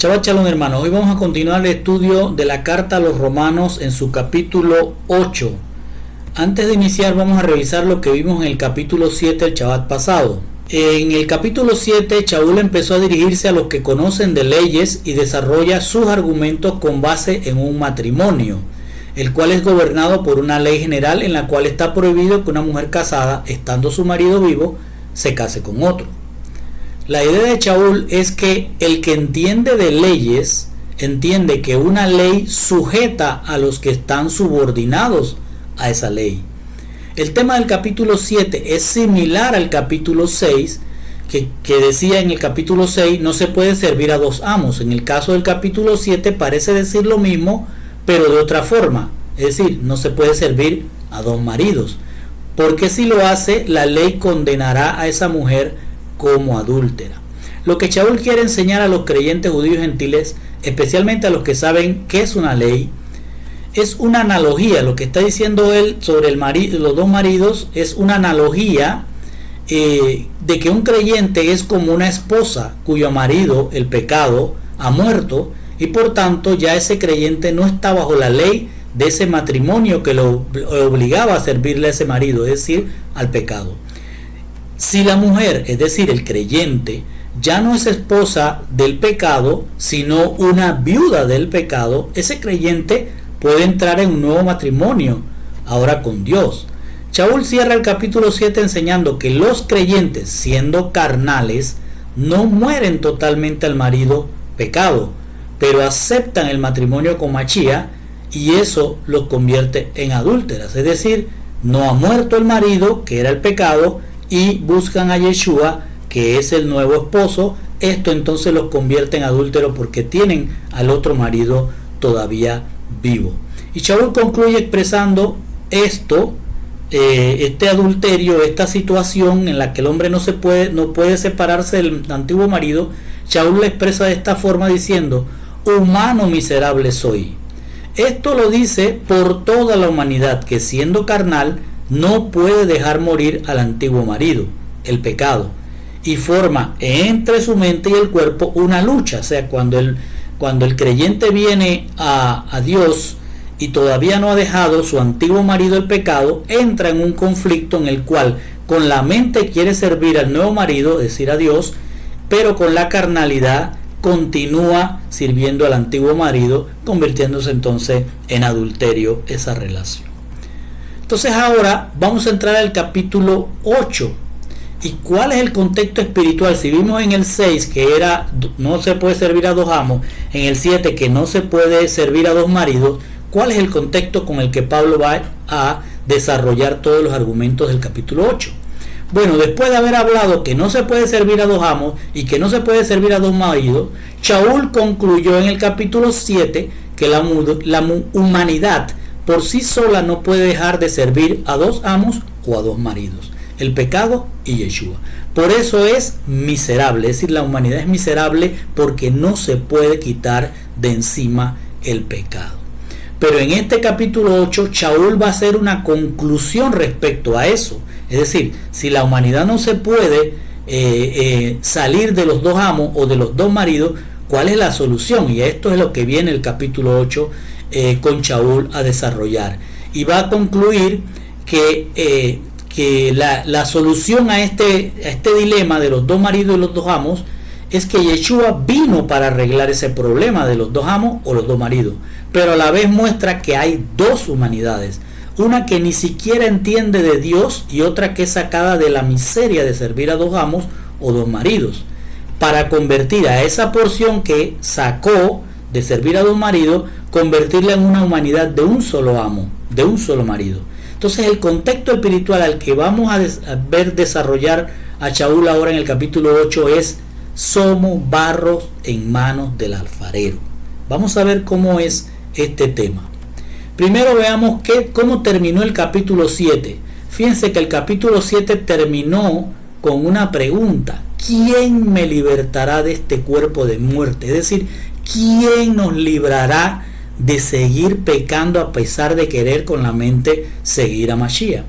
Shabbat Shalom, hermanos. Hoy vamos a continuar el estudio de la carta a los romanos en su capítulo 8. Antes de iniciar vamos a revisar lo que vimos en el capítulo 7 el Shabbat pasado. En el capítulo 7 Shaul empezó a dirigirse a los que conocen de leyes y desarrolla sus argumentos con base en un matrimonio, el cual es gobernado por una ley general en la cual está prohibido que una mujer casada, estando su marido vivo, se case con otro. La idea de Shaul es que el que entiende de leyes entiende que una ley sujeta a los que están subordinados a esa ley. El tema del capítulo 7 es similar al capítulo 6, que decía en el capítulo 6 no se puede servir a dos amos. En el caso del capítulo 7 parece decir lo mismo, pero de otra forma. Es decir, no se puede servir a dos maridos, porque si lo hace, la ley condenará a esa mujer como adúltera. Lo que Shaul quiere enseñar a los creyentes judíos gentiles, especialmente a los que saben qué es una ley, es una analogía. Lo que está diciendo él sobre los dos maridos es una analogía de que un creyente es como una esposa cuyo marido, el pecado, ha muerto, y por tanto ya ese creyente no está bajo la ley de ese matrimonio que lo obligaba a servirle a ese marido, es decir, al pecado. Si la mujer, es decir, el creyente, ya no es esposa del pecado, sino una viuda del pecado, ese creyente puede entrar en un nuevo matrimonio, ahora con Dios. Shaul cierra el capítulo 7 enseñando que los creyentes, siendo carnales, no mueren totalmente al marido pecado, pero aceptan el matrimonio con Mashiach, y eso los convierte en adúlteras. Es decir, no ha muerto el marido, que era el pecado, y buscan a Yeshua, que es el nuevo esposo. Esto entonces los convierte en adúlteros porque tienen al otro marido todavía vivo. Y Shaul concluye expresando esto, este adulterio, esta situación en la que el hombre no puede separarse del antiguo marido. Shaul lo expresa de esta forma diciendo: humano miserable soy. Esto lo dice por toda la humanidad, que siendo carnal no puede dejar morir al antiguo marido, el pecado, y forma entre su mente y el cuerpo una lucha. O sea, cuando el creyente viene a Dios y todavía no ha dejado su antiguo marido, el pecado, entra en un conflicto en el cual con la mente quiere servir al nuevo marido, es decir, a Dios, pero con la carnalidad continúa sirviendo al antiguo marido, convirtiéndose entonces en adulterio esa relación. Entonces ahora vamos a entrar al capítulo 8. ¿Y cuál es el contexto espiritual? Si vimos en el 6 que era no se puede servir a dos amos, en el 7 que no se puede servir a dos maridos, ¿cuál es el contexto con el que Pablo va a desarrollar todos los argumentos del capítulo 8? Bueno, después de haber hablado que no se puede servir a dos amos y que no se puede servir a dos maridos, Shaul concluyó en el capítulo 7 que la humanidad por sí sola no puede dejar de servir a dos amos o a dos maridos, el pecado y Yeshua. Por eso es miserable, es decir, la humanidad es miserable porque no se puede quitar de encima el pecado. Pero en este capítulo 8, Shaul va a hacer una conclusión respecto a eso. Es decir, si la humanidad no se puede salir de los dos amos o de los dos maridos, ¿cuál es la solución? Y esto es lo que viene el capítulo 8 con Shaul a desarrollar, y va a concluir que la solución a este dilema de los dos maridos y los dos amos es que Yeshua vino para arreglar ese problema de los dos amos o los dos maridos, pero a la vez muestra que hay dos humanidades, una que ni siquiera entiende de Dios y otra que es sacada de la miseria de servir a dos amos o dos maridos, para convertir a esa porción que sacó de servir a dos maridos, convertirla en una humanidad de un solo amo, de un solo marido. Entonces el contexto espiritual al que vamos a ver desarrollar a Shaul ahora en el capítulo 8 es: somos barros en manos del alfarero. Vamos a ver cómo es este tema. Primero veamos cómo terminó el capítulo 7. Fíjense que el capítulo 7 terminó con una pregunta: ¿quién me libertará de este cuerpo de muerte? Es decir, ¿quién nos librará de seguir pecando a pesar de querer con la mente seguir a Mashiach?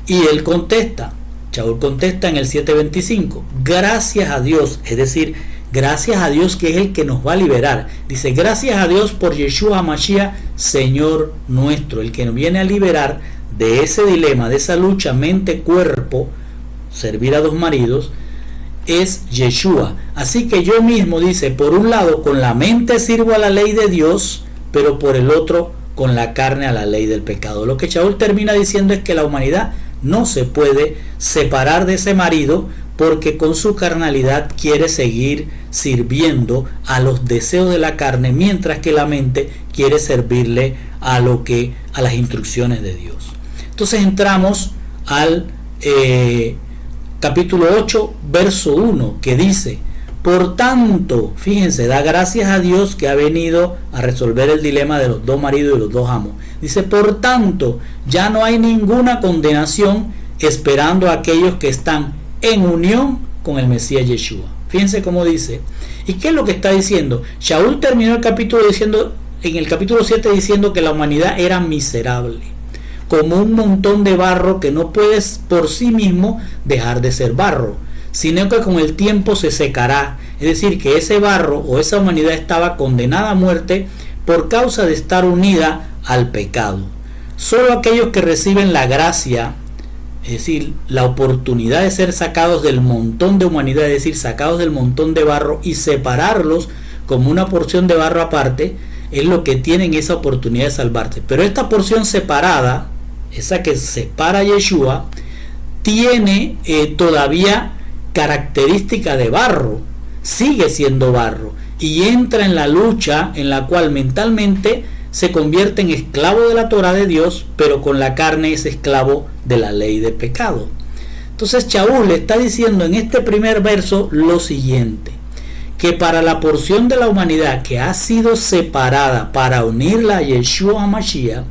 Y él contesta, Shaul contesta en el 7:25: gracias a Dios, es decir, gracias a Dios que es el que nos va a liberar. Dice, gracias a Dios por Yeshua HaMashiach, Señor nuestro, el que nos viene a liberar de ese dilema, de esa lucha mente-cuerpo, servir a dos maridos, es Yeshua. Así que yo mismo, dice, por un lado con la mente sirvo a la ley de Dios, pero por el otro con la carne a la ley del pecado. Lo que Shaul termina diciendo es que la humanidad no se puede separar de ese marido, porque con su carnalidad quiere seguir sirviendo a los deseos de la carne, mientras que la mente quiere servirle a las instrucciones de Dios. Entonces entramos al capítulo 8, verso 1, que dice, por tanto, fíjense, da gracias a Dios que ha venido a resolver el dilema de los dos maridos y los dos amos. Dice, por tanto, ya no hay ninguna condenación esperando a aquellos que están en unión con el Mesías Yeshua. Fíjense cómo dice. ¿Y qué es lo que está diciendo? Shaul terminó el capítulo diciendo, en el capítulo 7, diciendo que la humanidad era miserable, como un montón de barro que no puedes por sí mismo dejar de ser barro, sino que con el tiempo se secará. Es decir, que ese barro o esa humanidad estaba condenada a muerte por causa de estar unida al pecado. Solo aquellos que reciben la gracia, es decir, la oportunidad de ser sacados del montón de humanidad, es decir, sacados del montón de barro y separarlos como una porción de barro aparte, es lo que tienen esa oportunidad de salvarse. Pero esta porción separada, esa que separa a Yeshua, tiene todavía característica de barro, sigue siendo barro y entra en la lucha en la cual mentalmente se convierte en esclavo de la Torah de Dios, pero con la carne es esclavo de la ley de pecado. Entonces Shaul le está diciendo en este primer verso lo siguiente, que para la porción de la humanidad que ha sido separada para unirla a Yeshua HaMashiach,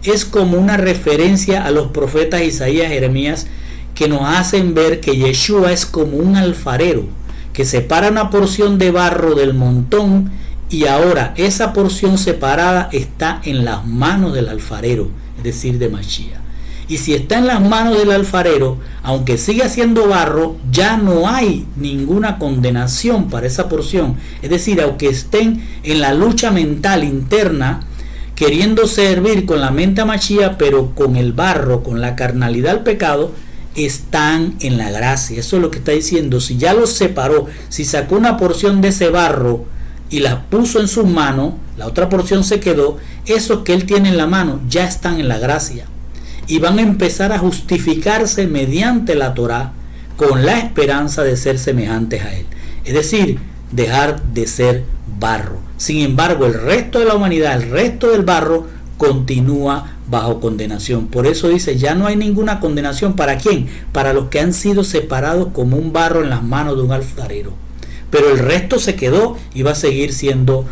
es como una referencia a los profetas Isaías y Jeremías, que nos hacen ver que Yeshua es como un alfarero que separa una porción de barro del montón, y ahora esa porción separada está en las manos del alfarero, es decir, de Mashiach. Y si está en las manos del alfarero, aunque siga siendo barro, ya no hay ninguna condenación para esa porción. Es decir, aunque estén en la lucha mental interna, queriendo servir con la mente a Mashiach, pero con el barro, con la carnalidad al pecado, están en la gracia. Eso es lo que está diciendo. Si ya los separó, si sacó una porción de ese barro y la puso en sus manos, la otra porción se quedó, esos que él tiene en la mano ya están en la gracia y van a empezar a justificarse mediante la Torah con la esperanza de ser semejantes a él, es decir, dejar de ser barro. Sin embargo, el resto de la humanidad, el resto del barro, continúa bajo condenación. Por eso dice, ya no hay ninguna condenación. ¿Para quién? Para los que han sido separados como un barro en las manos de un alfarero. Pero el resto se quedó y va a seguir siendo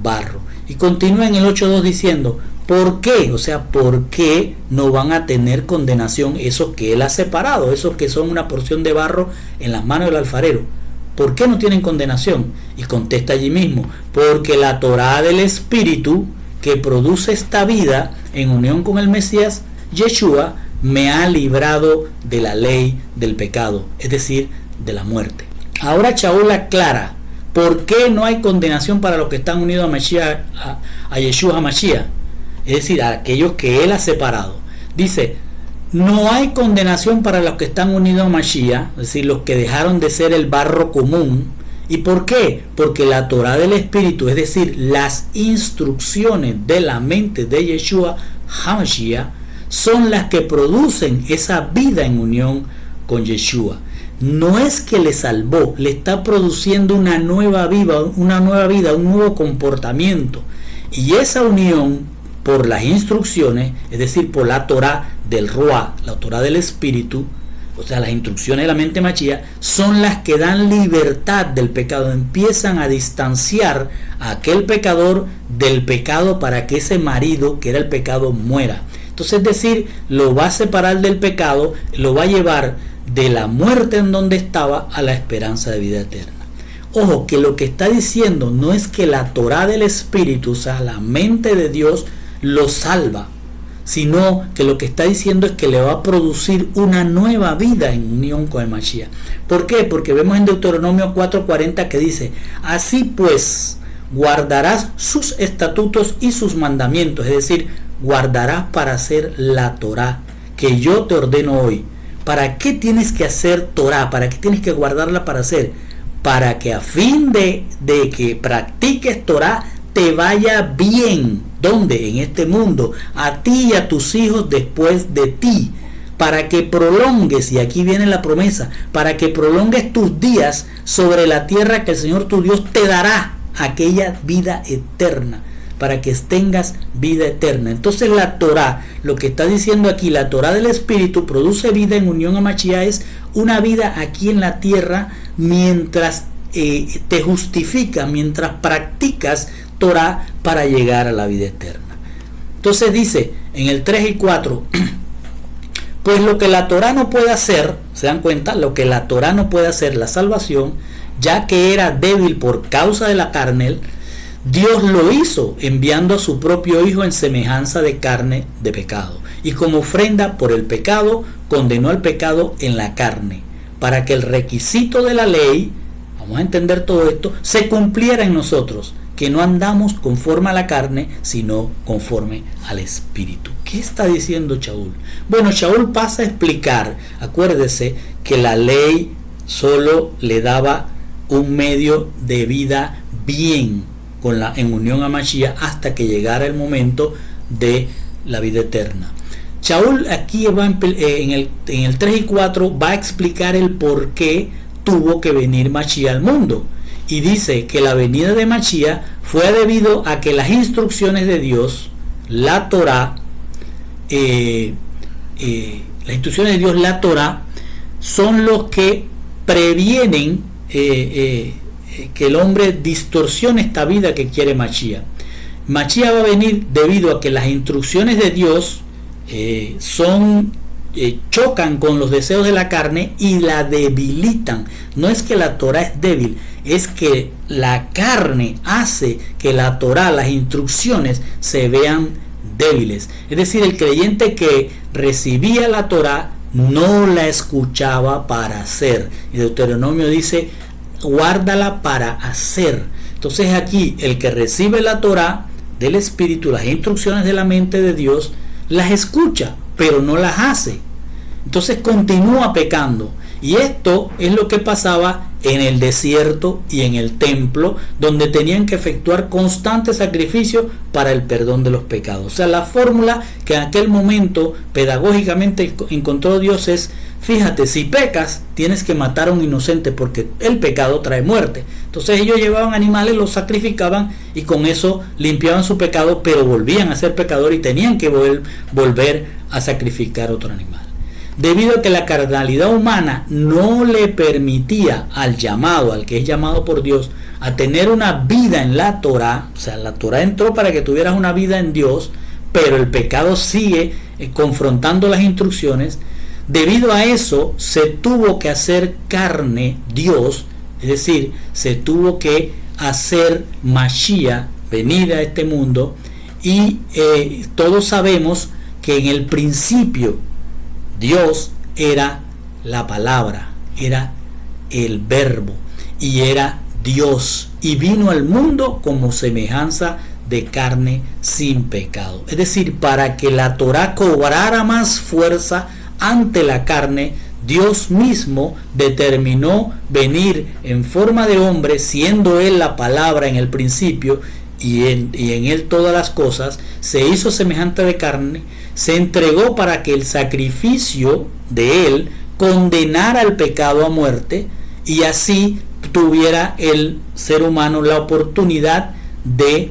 barro. Y continúa en el 8.2 diciendo, ¿por qué? O sea, ¿por qué no van a tener condenación esos que él ha separado? Esos que son una porción de barro en las manos del alfarero. ¿Por qué no tienen condenación? Y contesta allí mismo, porque la Torah del Espíritu que produce esta vida en unión con el Mesías, Yeshua, me ha librado de la ley del pecado, es decir, de la muerte. Ahora Shaul aclara por qué no hay condenación para los que están unidos a Mashiach, a Yeshua HaMashiach, es decir, a aquellos que él ha separado. Dice, no hay condenación para los que están unidos a Mashiach, es decir, los que dejaron de ser el barro común. ¿Y por qué? Porque la Torah del Espíritu, es decir, las instrucciones de la mente de Yeshua HaMashiach, son las que producen esa vida en unión con Yeshua. No es que le salvó, le está produciendo una nueva vida, un nuevo comportamiento. Y esa unión por las instrucciones, es decir, por la Torah del Ruach, la Torah del Espíritu, o sea, las instrucciones de la mente Mashiach, son las que dan libertad del pecado, empiezan a distanciar a aquel pecador del pecado para que ese marido, que era el pecado, muera. Entonces, es decir, lo va a separar del pecado, lo va a llevar de la muerte en donde estaba a la esperanza de vida eterna. Ojo, que lo que está diciendo no es que la Torah del Espíritu, o sea, la mente de Dios, lo salva, sino que lo que está diciendo es que le va a producir una nueva vida en unión con el Mashiach. ¿Por qué? Porque vemos en Deuteronomio 4:40 que dice: así pues guardarás sus estatutos y sus mandamientos, es decir, guardarás para hacer la Torá que yo te ordeno hoy. ¿Para qué tienes que hacer Torá? ¿Para qué tienes que guardarla para hacer? Para que a fin de que practiques Torá te vaya bien. ¿Dónde? En este mundo, a ti y a tus hijos después de ti, para que prolongues, y aquí viene la promesa, para que prolongues tus días sobre la tierra que el Señor tu Dios te dará, aquella vida eterna, para que tengas vida eterna. Entonces la Torá, lo que está diciendo aquí, la Torá del Espíritu produce vida en unión a Mashiach, es una vida aquí en la tierra mientras te justifica, mientras practicas Torá para llegar a la vida eterna. Entonces dice en el 3 y 4, pues lo que la Torá no puede hacer, ¿se dan cuenta? Lo que la Torá no puede hacer, la salvación, ya que era débil por causa de la carne, Dios lo hizo enviando a su propio Hijo en semejanza de carne de pecado, y como ofrenda por el pecado condenó al pecado en la carne, para que el requisito de la ley, vamos a entender todo esto, se cumpliera en nosotros, que no andamos conforme a la carne, sino conforme al Espíritu. ¿Qué está diciendo Shaul? Bueno, Shaul pasa a explicar, acuérdese que la ley solo le daba un medio de vida bien en unión a Mashiach hasta que llegara el momento de la vida eterna. Shaul aquí va en el 3 y 4 va a explicar el por qué tuvo que venir Mashiach al mundo. Y dice que la venida de Mashiach fue debido a que las instrucciones de Dios, la Torá, las instrucciones de Dios, la Torá, son los que previenen que el hombre distorsione esta vida que quiere Mashiach. Mashiach va a venir debido a que las instrucciones de Dios chocan con los deseos de la carne y la debilitan. No es que la Torá es débil, es que la carne hace que la Torá, las instrucciones, se vean débiles. Es decir, el creyente que recibía la Torá no la escuchaba para hacer. Y Deuteronomio dice: guárdala para hacer. Entonces aquí el que recibe la Torá del Espíritu, las instrucciones de la mente de Dios, las escucha, pero no las hace. Entonces continúa pecando. Y esto es lo que pasaba en el desierto y en el templo, donde tenían que efectuar constantes sacrificios para el perdón de los pecados. O sea, la fórmula que en aquel momento pedagógicamente encontró Dios es: fíjate, si pecas, tienes que matar a un inocente porque el pecado trae muerte. Entonces ellos llevaban animales, los sacrificaban y con eso limpiaban su pecado, pero volvían a ser pecadores y tenían que volver a sacrificar otro animal. Debido a que la carnalidad humana no le permitía al que es llamado por Dios, a tener una vida en la Torá, o sea, la Torá entró para que tuvieras una vida en Dios, pero el pecado sigue confrontando las instrucciones. Debido a eso se tuvo que hacer carne Dios, es decir, se tuvo que hacer Mashiach, venir a este mundo, y todos sabemos que en el principio Dios era la palabra, era el verbo y era Dios, y vino al mundo como semejanza de carne sin pecado. Es decir, para que la Torá cobrara más fuerza ante la carne, Dios mismo determinó venir en forma de hombre, siendo Él la palabra en el principio, y en Él todas las cosas, se hizo semejante de carne, se entregó para que el sacrificio de Él condenara al pecado a muerte, y así tuviera el ser humano la oportunidad de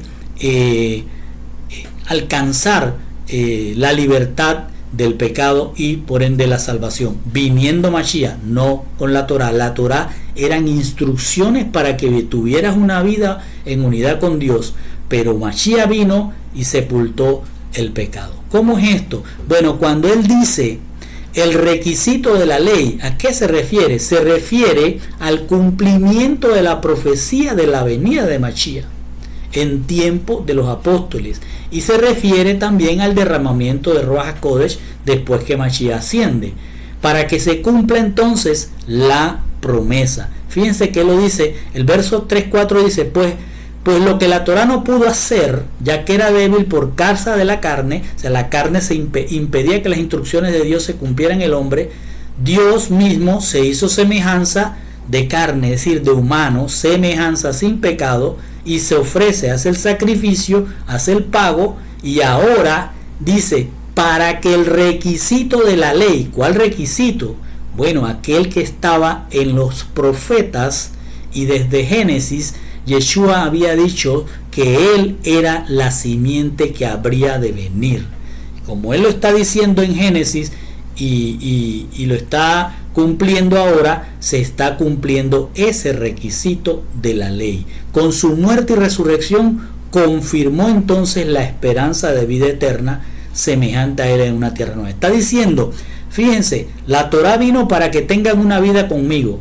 alcanzar la libertad del pecado y por ende la salvación. Viniendo Mashiach, no con la Torá. La Torá eran instrucciones para que tuvieras una vida en unidad con Dios, pero Mashiach vino y sepultó el pecado. ¿Cómo es esto? Bueno, cuando él dice el requisito de la ley, ¿a qué se refiere? Se refiere al cumplimiento de la profecía de la venida de Mashiach. en tiempo de los apóstoles, y se refiere también al derramamiento de Ruach HaKodesh después que Mashiach asciende, para que se cumpla entonces la promesa. Fíjense que lo dice, el verso 3-4 dice, pues lo que la Torá no pudo hacer, ya que era débil por causa de la carne, o sea, la carne se impedía que las instrucciones de Dios se cumplieran en el hombre, Dios mismo se hizo semejanza de carne, es decir, de humano, semejanza sin pecado, y se ofrece, hace el sacrificio, hace el pago, y ahora dice, para que el requisito de la ley, ¿cuál requisito? Bueno, aquel que estaba en los profetas, y desde Génesis, Yeshua había dicho que él era la simiente que habría de venir. Como él lo está diciendo en Génesis y lo está cumpliendo ahora, se está cumpliendo ese requisito de la ley. Con su muerte y resurrección confirmó entonces la esperanza de vida eterna semejante a él en una tierra nueva. Está diciendo, fíjense, la Torá vino para que tengan una vida conmigo.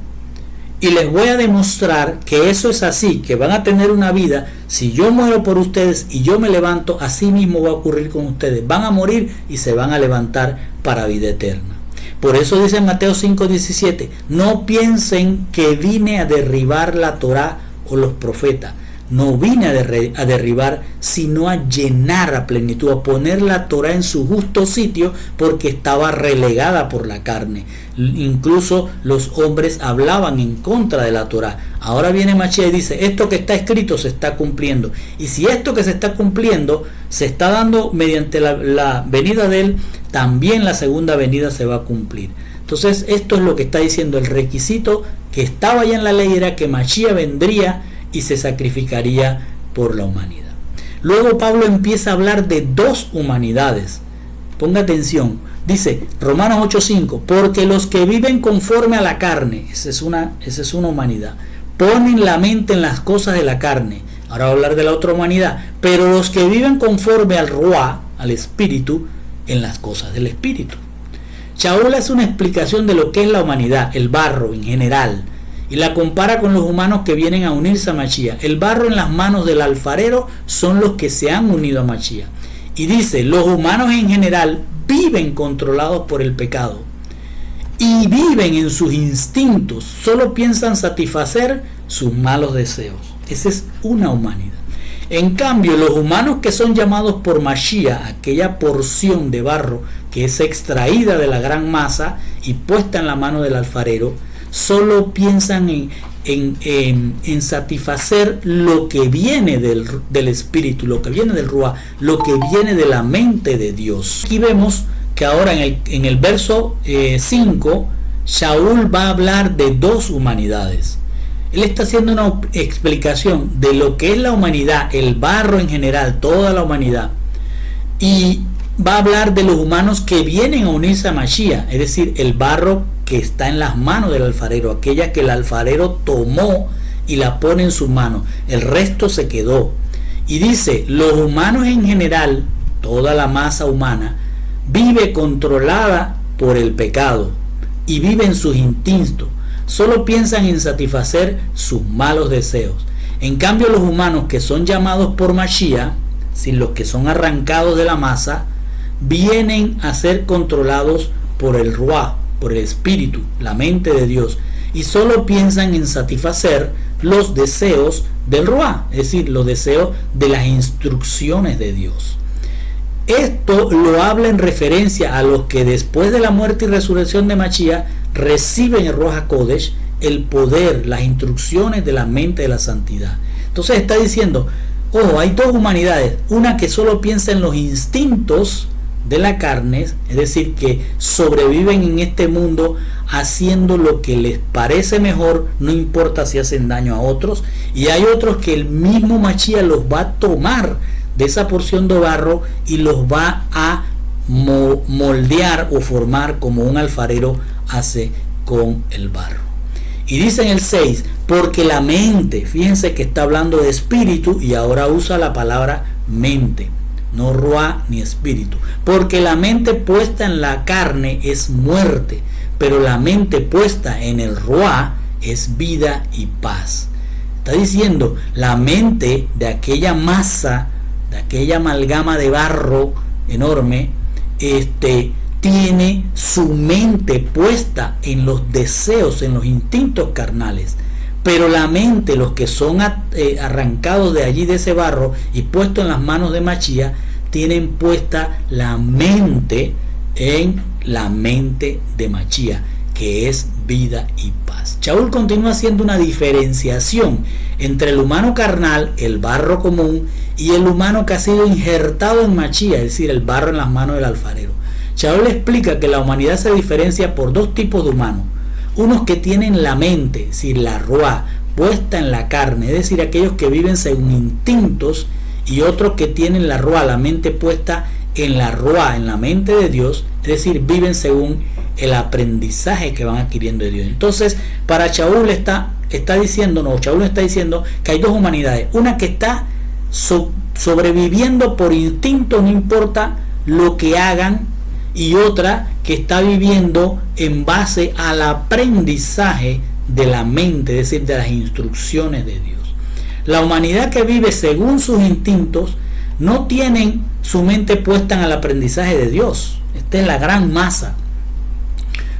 Y les voy a demostrar que eso es así, que van a tener una vida. Si yo muero por ustedes y yo me levanto, así mismo va a ocurrir con ustedes. Van a morir y se van a levantar para vida eterna. Por eso dice en Mateo 5:17, no piensen que vine a derribar la Torá o los profetas. No vine a derribar, sino a llenar a plenitud, a poner la Torá en su justo sitio, porque estaba relegada por la carne. Incluso los hombres hablaban en contra de la Torá. Ahora viene Mashiach y dice, esto que está escrito se está cumpliendo. Y si esto que se está cumpliendo se está dando mediante la venida de él, también la segunda venida se va a cumplir. Entonces esto es lo que está diciendo. El requisito que estaba ya en la ley era que Mashiach vendría y se sacrificaría por la humanidad. Luego Pablo empieza a hablar de dos humanidades. Ponga atención. Dice Romanos 8:5, porque los que viven conforme a la carne, esa es una humanidad, ponen la mente en las cosas de la carne. Ahora va a hablar de la otra humanidad. Pero los que viven conforme al Ruá, al Espíritu, en las cosas del Espíritu. Shaul hace una explicación de lo que es la humanidad, el barro en general, y la compara con los humanos que vienen a unirse a Mashiach. El barro en las manos del alfarero son los que se han unido a Mashiach. Y dice, los humanos en general viven controlados por el pecado y viven en sus instintos, solo piensan satisfacer sus malos deseos. Esa es una humanidad. En cambio, los humanos que son llamados por Mashiach, aquella porción de barro que es extraída de la gran masa y puesta en la mano del alfarero, solo piensan en satisfacer lo que viene del Espíritu, lo que viene del Ruach, lo que viene de la mente de Dios. Aquí vemos que ahora en el verso 5, Shaul va a hablar de dos humanidades. Él está haciendo una explicación de lo que es la humanidad, el barro en general, toda la humanidad, y va a hablar de los humanos que vienen a unirse a Mashiach, es decir, el barro que está en las manos del alfarero, aquella que el alfarero tomó y la pone en su mano, el resto se quedó. Y dice, los humanos en general, toda la masa humana, vive controlada por el pecado y vive en sus instintos, solo piensan en satisfacer sus malos deseos. En cambio, los humanos que son llamados por Mashiach, si los que son arrancados de la masa, vienen a ser controlados por el Ruach, por el Espíritu, la mente de Dios, y solo piensan en satisfacer los deseos del Ruach, es decir, los deseos de las instrucciones de Dios. Esto lo habla en referencia a los que después de la muerte y resurrección de Mashiach reciben el Ruach HaKodesh, el poder, las instrucciones de la mente de la santidad. Entonces está diciendo, ojo, hay dos humanidades, una que solo piensa en los instintos de la carne, es decir, que sobreviven en este mundo haciendo lo que les parece mejor, no importa si hacen daño a otros, y hay otros que el mismo Mashiach los va a tomar de esa porción de barro y los va a moldear o formar como un alfarero hace con el barro. Y dice en el 6, porque la mente, fíjense que está hablando de espíritu y ahora usa la palabra mente, no Ruach ni espíritu, porque la mente puesta en la carne es muerte, pero la mente puesta en el Ruach es vida y paz. Está diciendo, la mente de aquella masa, de aquella amalgama de barro enorme, tiene su mente puesta en los deseos, en los instintos carnales. Pero la mente, los que son arrancados de allí, de ese barro, y puestos en las manos de Mashiach, tienen puesta la mente en la mente de Mashiach, que es vida y paz. Shaul continúa haciendo una diferenciación entre el humano carnal, el barro común, y el humano que ha sido injertado en Mashiach, es decir, el barro en las manos del alfarero. Shaul explica que la humanidad se diferencia por dos tipos de humanos: unos que tienen la mente, es decir, la ruá, puesta en la carne, es decir, aquellos que viven según instintos, y otros que tienen la ruá, la mente puesta en la ruá, en la mente de Dios, es decir, viven según el aprendizaje que van adquiriendo de Dios. Entonces, para Shaul está diciendo que hay dos humanidades: una que está sobreviviendo por instinto, no importa lo que hagan, y otra que está viviendo en base al aprendizaje de la mente, es decir, de las instrucciones de Dios. La humanidad que vive según sus instintos no tienen su mente puesta en el aprendizaje de Dios. Esta es la gran masa,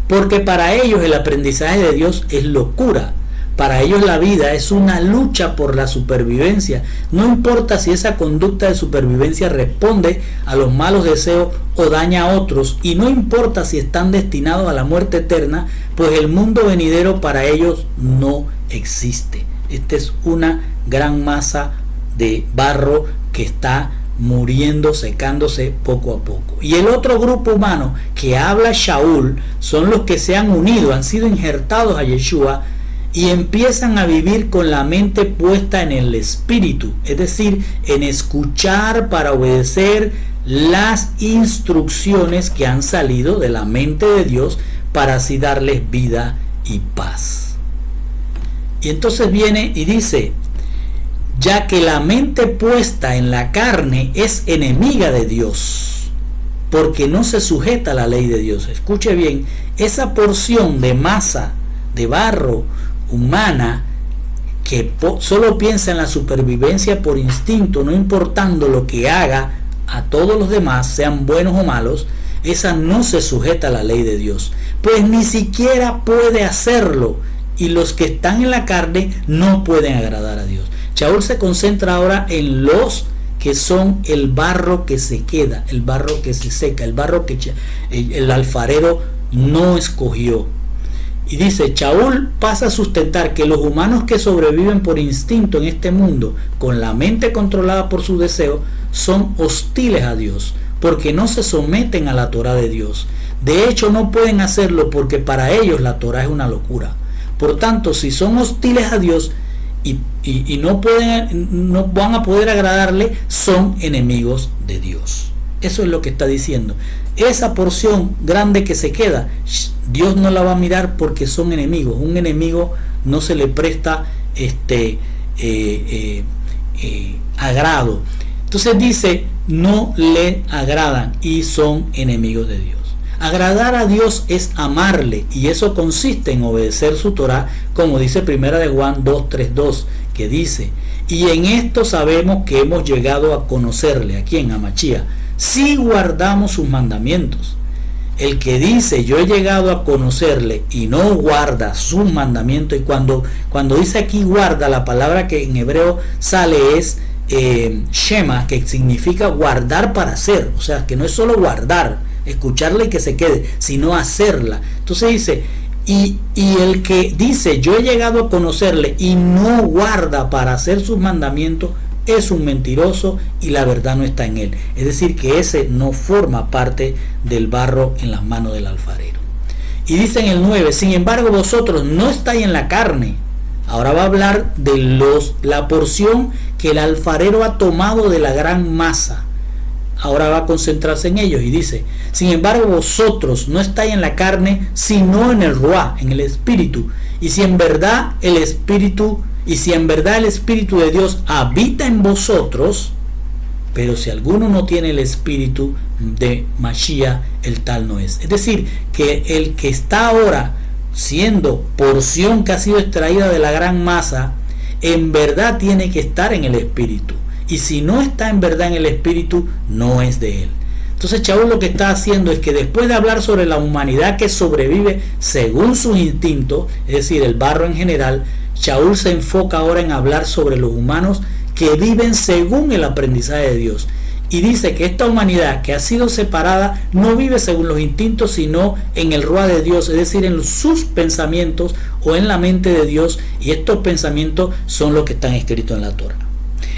porque para ellos el aprendizaje de Dios es locura. Para ellos la vida es una lucha por la supervivencia. No importa si esa conducta de supervivencia responde a los malos deseos o daña a otros, y no importa si están destinados a la muerte eterna, pues el mundo venidero para ellos no existe. Esta es una gran masa de barro que está muriendo, secándose poco a poco. Y el otro grupo humano que habla Shaul son los que se han unido, han sido injertados a Yeshua, y empiezan a vivir con la mente puesta en el espíritu, es decir, en escuchar para obedecer las instrucciones que han salido de la mente de Dios, para así darles vida y paz. Y entonces viene y dice: ya que la mente puesta en la carne es enemiga de Dios, porque no se sujeta a la ley de Dios. Escuche bien, esa porción de masa, de barro humana, que solo piensa en la supervivencia por instinto, no importando lo que haga a todos los demás, sean buenos o malos, esa no se sujeta a la ley de Dios, pues ni siquiera puede hacerlo, y los que están en la carne no pueden agradar a Dios. Shaul se concentra ahora en los que son el barro que se queda, el barro que se seca, el barro que el alfarero no escogió. Y dice: Shaul pasa a sustentar que los humanos que sobreviven por instinto en este mundo, con la mente controlada por sus deseos, son hostiles a Dios, porque no se someten a la Torá de Dios. De hecho, no pueden hacerlo porque para ellos la Torá es una locura. Por tanto, si son hostiles a Dios y no van a poder agradarle, son enemigos de Dios. Eso es lo que está diciendo. Esa porción grande que se queda, Dios no la va a mirar porque son enemigos. Un enemigo no se le presta agrado. Entonces dice: no le agradan y son enemigos de Dios. Agradar a Dios es amarle, y eso consiste en obedecer su Torá, como dice 1 de Juan 2:3-2, que dice: y en esto sabemos que hemos llegado a conocerle. ¿A quién? A Mashiach, si guardamos sus mandamientos. El que dice yo he llegado a conocerle y no guarda sus mandamientos, y cuando dice aquí guarda, la palabra que en hebreo sale es Shema, que significa guardar para hacer. O sea, que no es solo guardar, escucharla y que se quede, sino hacerla. Entonces dice: y el que dice yo he llegado a conocerle y no guarda para hacer sus mandamientos, es un mentiroso y la verdad no está en él. Es decir, que ese no forma parte del barro en las manos del alfarero. Y dice en el 9: sin embargo vosotros no estáis en la carne. Ahora va a hablar de la porción que el alfarero ha tomado de la gran masa. Ahora va a concentrarse en ellos y dice: sin embargo vosotros no estáis en la carne, sino en el ruá, en el espíritu. Y si en verdad el espíritu de Dios habita en vosotros, pero si alguno no tiene el espíritu de Mashiach, el tal no es. Es decir, que el que está ahora siendo porción que ha sido extraída de la gran masa, en verdad tiene que estar en el Espíritu. Y si no está en verdad en el Espíritu, no es de él. Entonces Shaul lo que está haciendo es que después de hablar sobre la humanidad que sobrevive según sus instintos, es decir, el barro en general, Shaul se enfoca ahora en hablar sobre los humanos que viven según el aprendizaje de Dios. Y dice que esta humanidad que ha sido separada no vive según los instintos, sino en el Ruá de Dios, es decir, en sus pensamientos o en la mente de Dios, y estos pensamientos son los que están escritos en la Torá.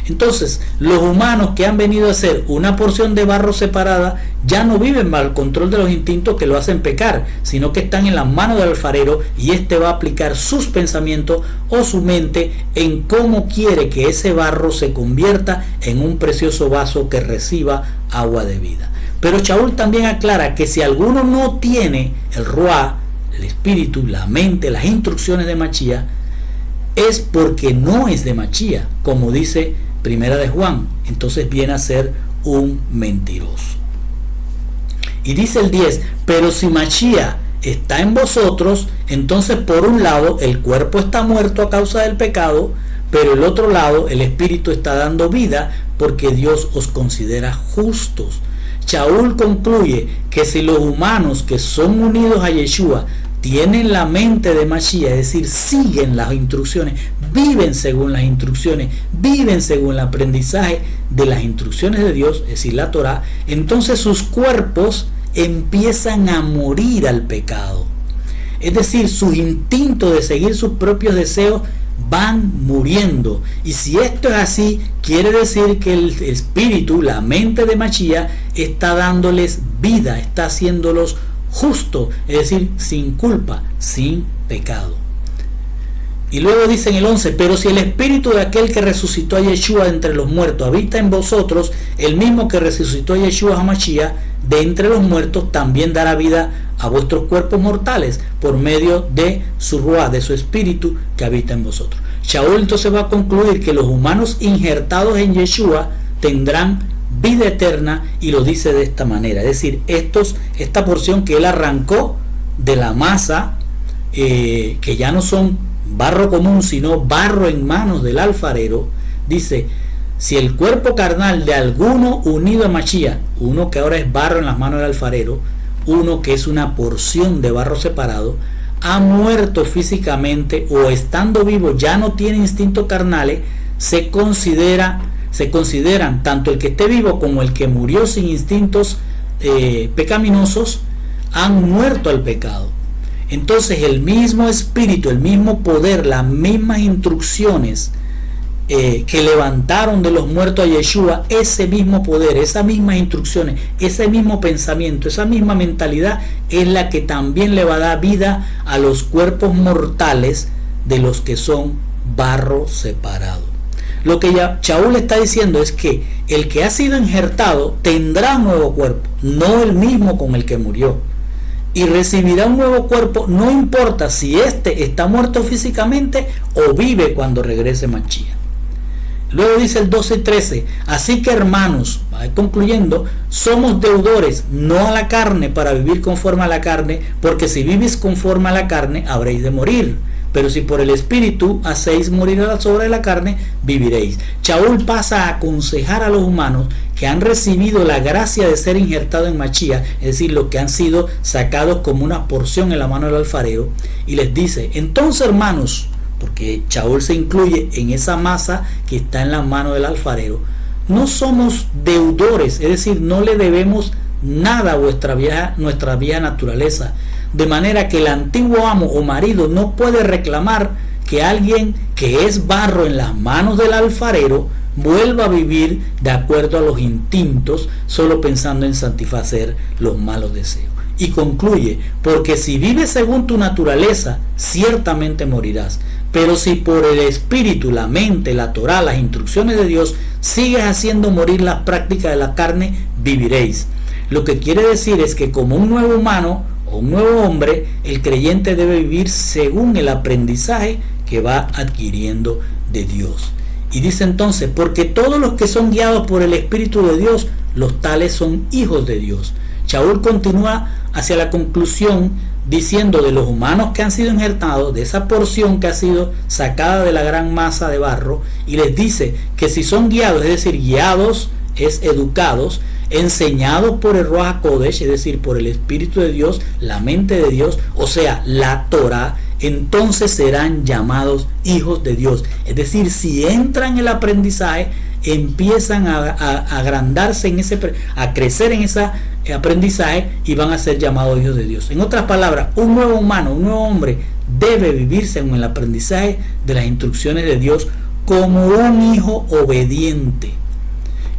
Entonces, los humanos que han venido a ser una porción de barro separada ya no viven bajo el control de los instintos que lo hacen pecar, sino que están en las manos del alfarero, y éste va a aplicar sus pensamientos o su mente en cómo quiere que ese barro se convierta en un precioso vaso que reciba agua de vida. Pero Shaul también aclara que si alguno no tiene el Ruá, el espíritu, la mente, las instrucciones de Mashiach, es porque no es de Mashiach, como dice Primera de Juan. Entonces viene a ser un mentiroso. Y dice el 10, pero si Mashiach está en vosotros, entonces por un lado el cuerpo está muerto a causa del pecado, pero el otro lado el espíritu está dando vida porque Dios os considera justos. Shaul concluye que si los humanos que son unidos a Yeshua tienen la mente de Mashiach, es decir, siguen las instrucciones, viven según las instrucciones, viven según el aprendizaje de las instrucciones de Dios, es decir, la Torá, entonces sus cuerpos empiezan a morir al pecado. Es decir, sus instintos de seguir sus propios deseos van muriendo. Y si esto es así, quiere decir que el espíritu, la mente de Mashiach, está dándoles vida, está haciéndolos justos, es decir, sin culpa, sin pecado. Y luego dice en el 11, pero si el espíritu de aquel que resucitó a Yeshua de entre los muertos habita en vosotros, el mismo que resucitó a Yeshua HaMashiach de entre los muertos también dará vida a vuestros cuerpos mortales por medio de su Ruá, de su espíritu que habita en vosotros. Shaul entonces va a concluir que los humanos injertados en Yeshua tendrán vida eterna, y lo dice de esta manera, es decir, esta porción que él arrancó de la masa, que ya no son barro común sino barro en manos del alfarero, dice, si el cuerpo carnal de alguno unido a Mashiach, uno que ahora es barro en las manos del alfarero, uno que es una porción de barro separado, ha muerto físicamente o estando vivo ya no tiene instintos carnales, se consideran tanto el que esté vivo como el que murió sin instintos pecaminosos, han muerto al pecado. Entonces el mismo espíritu, el mismo poder, las mismas instrucciones que levantaron de los muertos a Yeshua, ese mismo poder, esas mismas instrucciones, ese mismo pensamiento, esa misma mentalidad es la que también le va a dar vida a los cuerpos mortales de los que son barro separado. Lo que Shaul está diciendo es que el que ha sido injertado tendrá un nuevo cuerpo, no el mismo con el que murió, y recibirá un nuevo cuerpo, no importa si éste está muerto físicamente o vive cuando regrese Mashiach. Luego dice el 12 y 13, así que hermanos, va concluyendo, somos deudores, no a la carne, para vivir conforme a la carne, porque si vivís conforme a la carne, habréis de morir. Pero si por el Espíritu hacéis morir a la obras de la carne, viviréis. Shaul pasa a aconsejar a los humanos que han recibido la gracia de ser injertados en Mashiach, es decir, los que han sido sacados como una porción en la mano del alfarero, y les dice, entonces hermanos, porque Shaul se incluye en esa masa que está en la mano del alfarero, no somos deudores, es decir, no le debemos nada a nuestra vieja naturaleza, de manera que el antiguo amo o marido no puede reclamar que alguien que es barro en las manos del alfarero vuelva a vivir de acuerdo a los instintos, solo pensando en satisfacer los malos deseos. Y concluye, porque si vives según tu naturaleza, ciertamente morirás. Pero si por el espíritu, la mente, la Torá, las instrucciones de Dios, sigues haciendo morir las prácticas de la carne, viviréis. Lo que quiere decir es que como un nuevo humano o un nuevo hombre, el creyente debe vivir según el aprendizaje que va adquiriendo de Dios. Y dice entonces, porque todos los que son guiados por el Espíritu de Dios, los tales son hijos de Dios. Shaul continúa hacia la conclusión diciendo de los humanos que han sido injertados, de esa porción que ha sido sacada de la gran masa de barro, y les dice que si son guiados, es decir, guiados es educados, enseñados por el Ruach HaKodesh, es decir, por el Espíritu de Dios, la mente de Dios, o sea, la Torah, entonces serán llamados hijos de Dios. Es decir, si entran en el aprendizaje, empiezan a agrandarse a crecer en ese aprendizaje y van a ser llamados hijos de Dios. En otras palabras, un nuevo humano, un nuevo hombre debe vivirse en el aprendizaje de las instrucciones de Dios como un hijo obediente.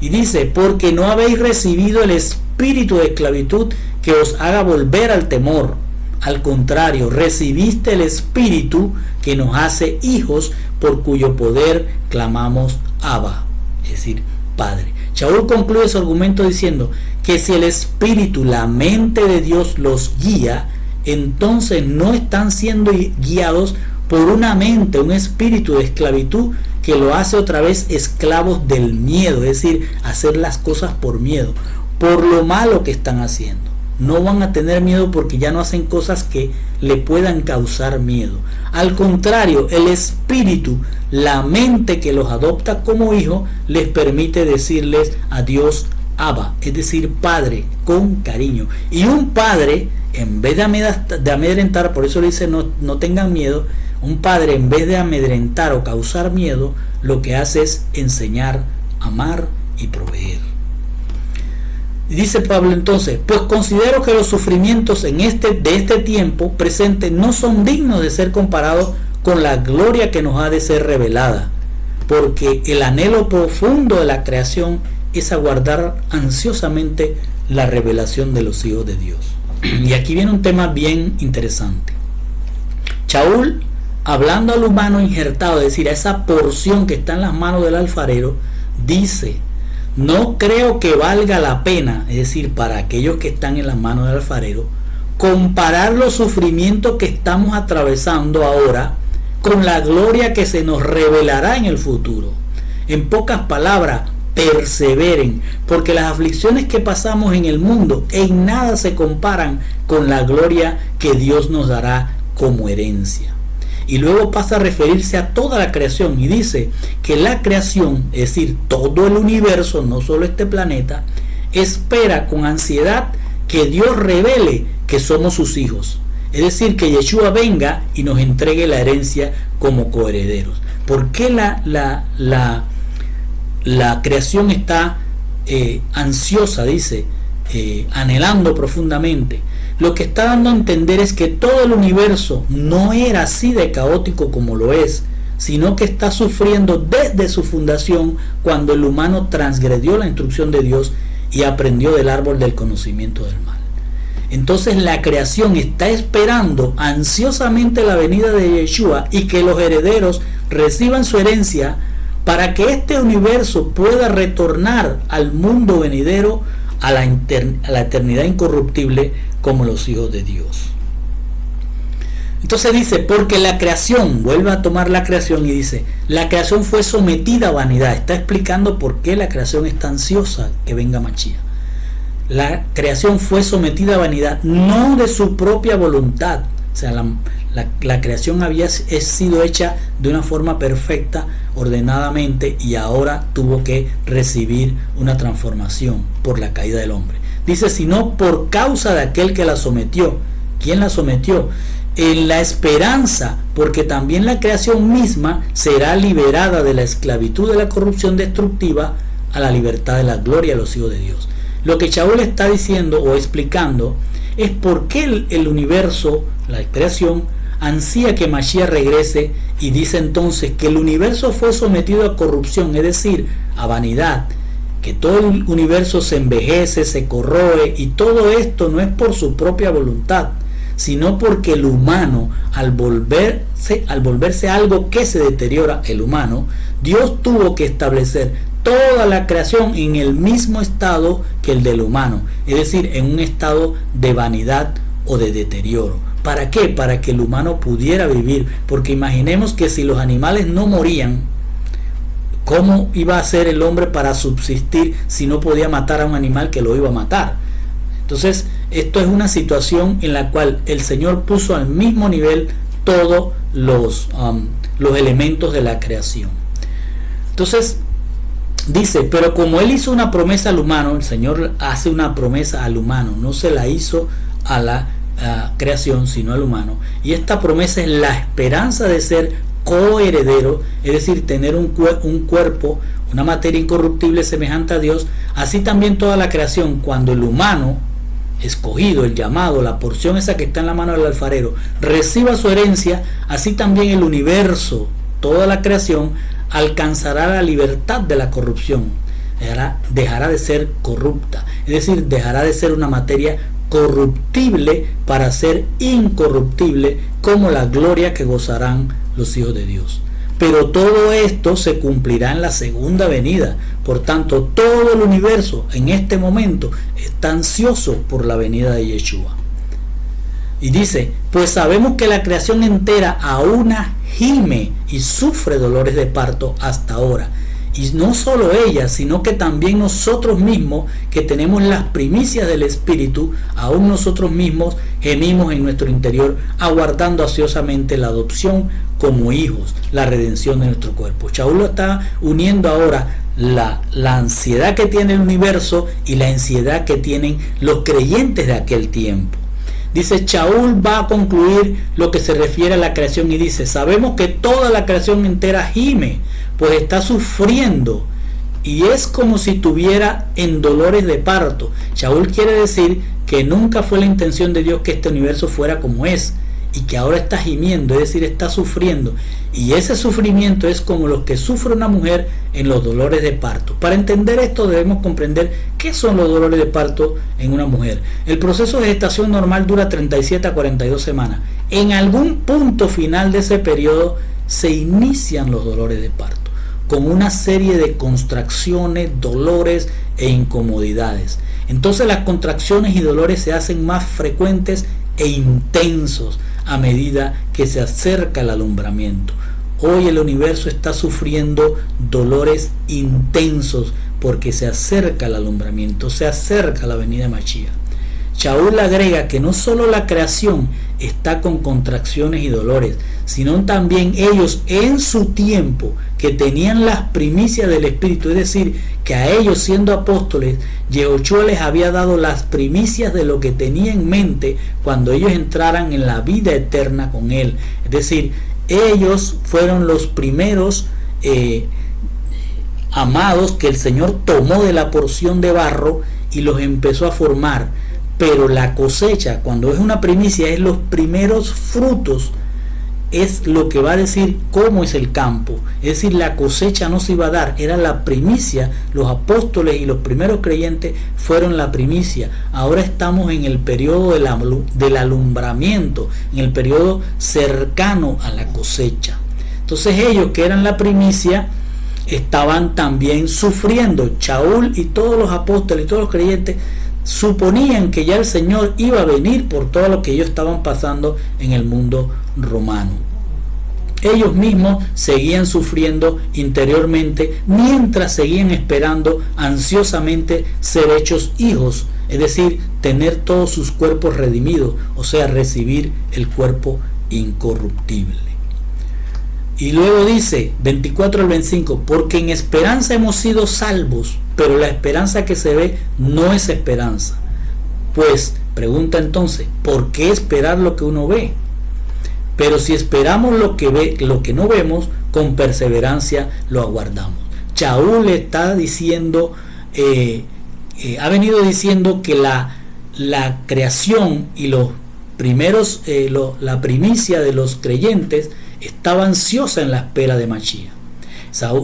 Y dice, porque no habéis recibido el espíritu de esclavitud que os haga volver al temor. Al contrario, recibiste el espíritu que nos hace hijos, por cuyo poder clamamos Abba, es decir, Padre. Shaul concluye su argumento diciendo que si el espíritu, la mente de Dios los guía, entonces no están siendo guiados por una mente, un espíritu de esclavitud que lo hace otra vez esclavos del miedo, es decir, hacer las cosas por miedo, por lo malo que están haciendo. No van a tener miedo porque ya no hacen cosas que le puedan causar miedo. Al contrario, el espíritu, la mente que los adopta como hijos, les permite decirles a Dios Abba, es decir, Padre, con cariño. Y un padre, en vez de amedrentar, por eso le dice no tengan miedo, un padre en vez de amedrentar o causar miedo, lo que hace es enseñar, amar y proveer. Dice Pablo entonces, pues considero que los sufrimientos de este tiempo presente no son dignos de ser comparados con la gloria que nos ha de ser revelada, porque el anhelo profundo de la creación es aguardar ansiosamente la revelación de los hijos de Dios. Y aquí viene un tema bien interesante. Shaul, hablando al humano injertado, es decir, a esa porción que está en las manos del alfarero, dice: no creo que valga la pena, es decir, para aquellos que están en las manos del alfarero, comparar los sufrimientos que estamos atravesando ahora con la gloria que se nos revelará en el futuro. En pocas palabras, perseveren, porque las aflicciones que pasamos en el mundo en nada se comparan con la gloria que Dios nos dará como herencia. Y luego pasa a referirse a toda la creación y dice que la creación, es decir, todo el universo, no solo este planeta, espera con ansiedad que Dios revele que somos sus hijos. Es decir, que Yeshua venga y nos entregue la herencia como coherederos. ¿Por qué la creación está ansiosa, dice, anhelando profundamente? Lo que está dando a entender es que todo el universo no era así de caótico como lo es, sino que está sufriendo desde su fundación, cuando el humano transgredió la instrucción de Dios y aprendió del árbol del conocimiento del mal. Entonces la creación está esperando ansiosamente la venida de Yeshua y que los herederos reciban su herencia, para que este universo pueda retornar al mundo venidero, a la eternidad incorruptible, como los hijos de Dios. Entonces dice, porque la creación, vuelve a tomar la creación y dice, la creación fue sometida a vanidad. Está explicando por qué la creación está ansiosa que venga Mashiach. La creación fue sometida a vanidad, no de su propia voluntad. O sea, la creación había sido hecha de una forma perfecta, ordenadamente, y ahora tuvo que recibir una transformación por la caída del hombre. Dice, sino por causa de aquel que la sometió. ¿Quién la sometió? En la esperanza, porque también la creación misma será liberada de la esclavitud de la corrupción destructiva a la libertad de la gloria de los hijos de Dios. Lo que Shaul está diciendo o explicando es por qué el universo, la creación, ansía que Mashiach regrese, y dice entonces que el universo fue sometido a corrupción, es decir, a vanidad, que todo el universo se envejece, se corroe, y todo esto no es por su propia voluntad, sino porque el humano, al volverse algo que se deteriora, el humano, Dios tuvo que establecer toda la creación en el mismo estado que el del humano, es decir, en un estado de vanidad o de deterioro. ¿Para qué? Para que el humano pudiera vivir, porque imaginemos que si los animales no morían, ¿cómo iba a ser el hombre para subsistir si no podía matar a un animal que lo iba a matar? Entonces, esto es una situación en la cual el Señor puso al mismo nivel todos los elementos de la creación. Entonces dice, pero como Él hizo una promesa al humano, el Señor hace una promesa al humano, no se la hizo a la creación, sino al humano. Y esta promesa es la esperanza de ser coheredero, es decir, tener un cuerpo, una materia incorruptible semejante a Dios. Así también toda la creación, cuando el humano escogido, el llamado, la porción esa que está en la mano del alfarero, reciba su herencia, así también el universo, toda la creación, alcanzará la libertad de la corrupción, dejará de ser corrupta, es decir, dejará de ser una materia corruptible para ser incorruptible, como la gloria que gozarán los hijos de Dios. Pero todo esto se cumplirá en la segunda venida. Por tanto, todo el universo en este momento está ansioso por la venida de Yeshua. Y dice, pues sabemos que la creación entera aún gime y sufre dolores de parto hasta ahora. Y no solo ella, sino que también nosotros mismos, que tenemos las primicias del Espíritu, aún nosotros mismos gemimos en nuestro interior, aguardando ansiosamente la adopción como hijos, la redención de nuestro cuerpo. Shaul lo está uniendo ahora la ansiedad que tiene el universo y la ansiedad que tienen los creyentes de aquel tiempo. Dice, Shaul va a concluir lo que se refiere a la creación y dice, sabemos que toda la creación entera gime, pues está sufriendo y es como si tuviera en dolores de parto. Shaul quiere decir que nunca fue la intención de Dios que este universo fuera como es, y que ahora está gimiendo, es decir, está sufriendo, y ese sufrimiento es como los que sufre una mujer en los dolores de parto. Para entender esto debemos comprender qué son los dolores de parto en una mujer. El proceso de gestación normal dura 37 a 42 semanas. En algún punto final de ese periodo se inician los dolores de parto, con una serie de contracciones, dolores e incomodidades. Entonces las contracciones y dolores se hacen más frecuentes e intensos a medida que se acerca el alumbramiento. Hoy el universo está sufriendo dolores intensos porque se acerca el alumbramiento, se acerca la venida de Mashiach. Shaul agrega que no solo la creación está con contracciones y dolores, sino también ellos en su tiempo, que tenían las primicias del Espíritu, es decir, que a ellos siendo apóstoles, Yehoshua les había dado las primicias de lo que tenía en mente cuando ellos entraran en la vida eterna con Él. Es decir, ellos fueron los primeros amados que el Señor tomó de la porción de barro y los empezó a formar. Pero la cosecha, cuando es una primicia, es los primeros frutos, es lo que va a decir cómo es el campo. Es decir, la cosecha no se iba a dar, era la primicia. Los apóstoles y los primeros creyentes fueron la primicia. Ahora estamos en el periodo del alumbramiento, en el periodo cercano a la cosecha. Entonces ellos, que eran la primicia, estaban también sufriendo. Shaul y todos los apóstoles y todos los creyentes suponían que ya el Señor iba a venir por todo lo que ellos estaban pasando en el mundo romano. Ellos mismos seguían sufriendo interiormente mientras seguían esperando ansiosamente ser hechos hijos, es decir, tener todos sus cuerpos redimidos, o sea, recibir el cuerpo incorruptible. Y luego dice, 24 al 25, porque en esperanza hemos sido salvos, pero la esperanza que se ve no es esperanza. Pues, pregunta entonces, ¿por qué esperar lo que uno ve? Pero si esperamos lo que no vemos, con perseverancia lo aguardamos. Shaul está diciendo, ha venido diciendo que la creación y los primeros, la primicia de los creyentes estaba ansiosa en la espera de Mashiach.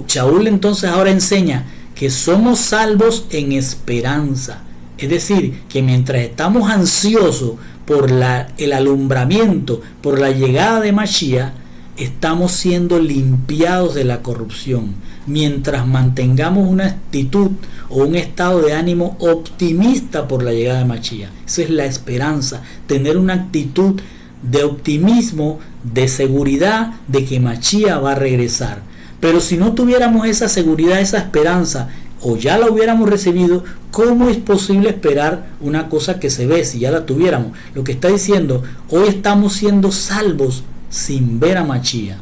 Shaul entonces ahora enseña que somos salvos en esperanza, es decir, que mientras estamos ansiosos por el alumbramiento, por la llegada de Mashiach, estamos siendo limpiados de la corrupción, mientras mantengamos una actitud o un estado de ánimo optimista por la llegada de Mashiach. Esa es la esperanza, tener una actitud de optimismo, de seguridad de que Mashiach va a regresar. Pero si no tuviéramos esa seguridad, esa esperanza o ya la hubiéramos recibido, ¿cómo es posible esperar una cosa que se ve si ya la tuviéramos? Lo que está diciendo, hoy estamos siendo salvos sin ver a Mashiach.